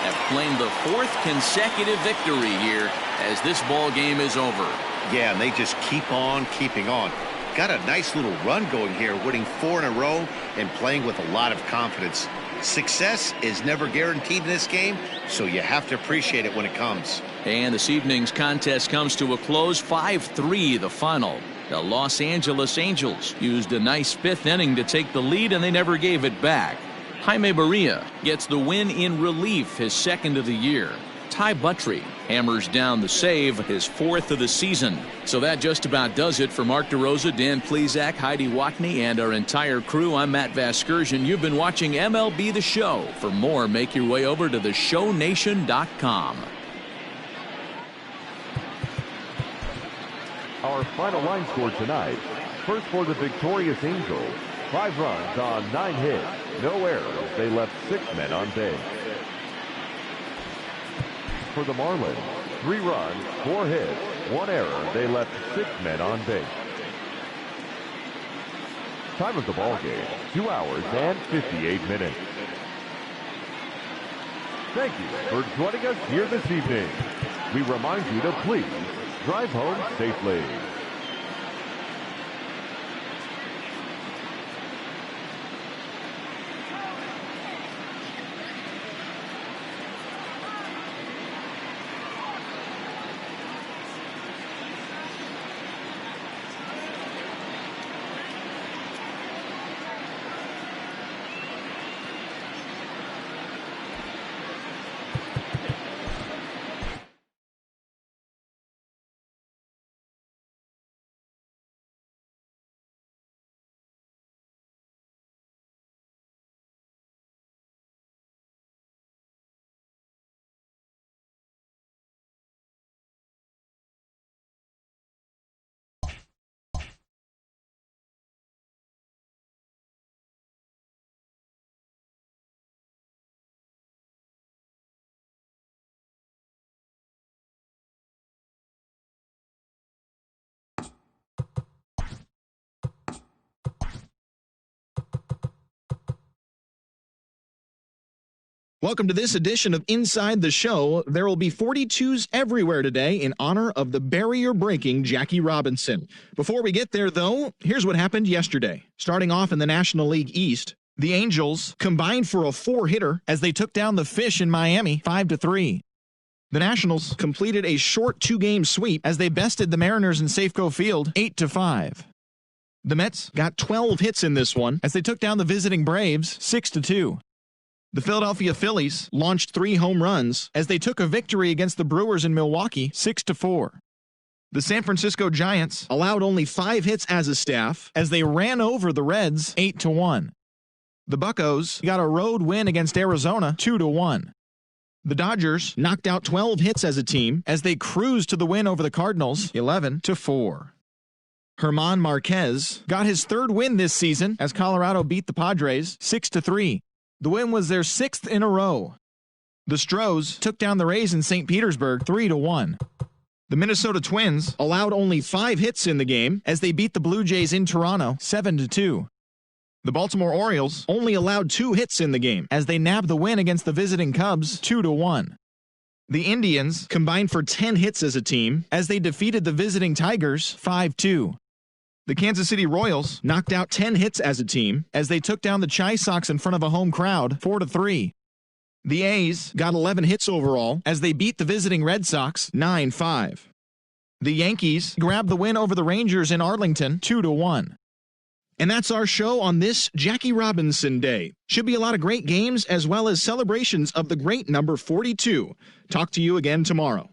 have claimed the 4th consecutive victory here as this ball game is over. Yeah, and they just keep on keeping on. Got a nice little run going here, winning 4 in a row and playing with a lot of confidence. Success is never guaranteed in this game, so you have to appreciate it when it comes. And this evening's contest comes to a close, 5-3 the final. The Los Angeles Angels used a nice 5th inning to take the lead, and they never gave it back. Jaime Barria gets the win in relief, his 2nd of the year. Ty Buttrey hammers down the save, his 4th of the season. So that just about does it for Mark DeRosa, Dan Plesac, Heidi Watney, and our entire crew. I'm Matt Vasgersian. You've been watching MLB The Show. For more, make your way over to theshownation.com. Our final line score tonight. First for the victorious Angels. 5 runs on 9 hits. No errors. They left 6 men on base. For the Marlins, 3 runs, 4 hits, 1 error. They left 6 men on base. Time of the ball game, 2 hours and 58 minutes. Thank you for joining us here this evening. We remind you to please drive home safely. Welcome to this edition of Inside the Show. There will be 42s everywhere today in honor of the barrier-breaking Jackie Robinson. Before we get there, though, here's what happened yesterday. Starting off in the National League East, the Angels combined for a 4-hitter as they took down the Fish in Miami 5-3. The Nationals completed a short 2-game sweep as they bested the Mariners in Safeco Field 8-5. The Mets got 12 hits in this one as they took down the visiting Braves 6-2. The Philadelphia Phillies launched 3 home runs as they took a victory against the Brewers in Milwaukee 6-4. The San Francisco Giants allowed only 5 hits as a staff as they ran over the Reds 8-1. The Buccos got a road win against Arizona 2-1. The Dodgers knocked out 12 hits as a team as they cruised to the win over the Cardinals 11-4. German Marquez got his 3rd win this season as Colorado beat the Padres 6-3. The win was their 6th in a row. The Stros took down the Rays in St. Petersburg 3-1. The Minnesota Twins allowed only 5 hits in the game as they beat the Blue Jays in Toronto 7-2. The Baltimore Orioles only allowed 2 hits in the game as they nabbed the win against the visiting Cubs 2-1. The Indians combined for 10 hits as a team as they defeated the visiting Tigers 5-2. The Kansas City Royals knocked out 10 hits as a team as they took down the Chi Sox in front of a home crowd 4-3. The A's got 11 hits overall as they beat the visiting Red Sox 9-5. The Yankees grabbed the win over the Rangers in Arlington 2-1. And that's our show on this Jackie Robinson Day. Should be a lot of great games as well as celebrations of the great number 42. Talk to you again tomorrow.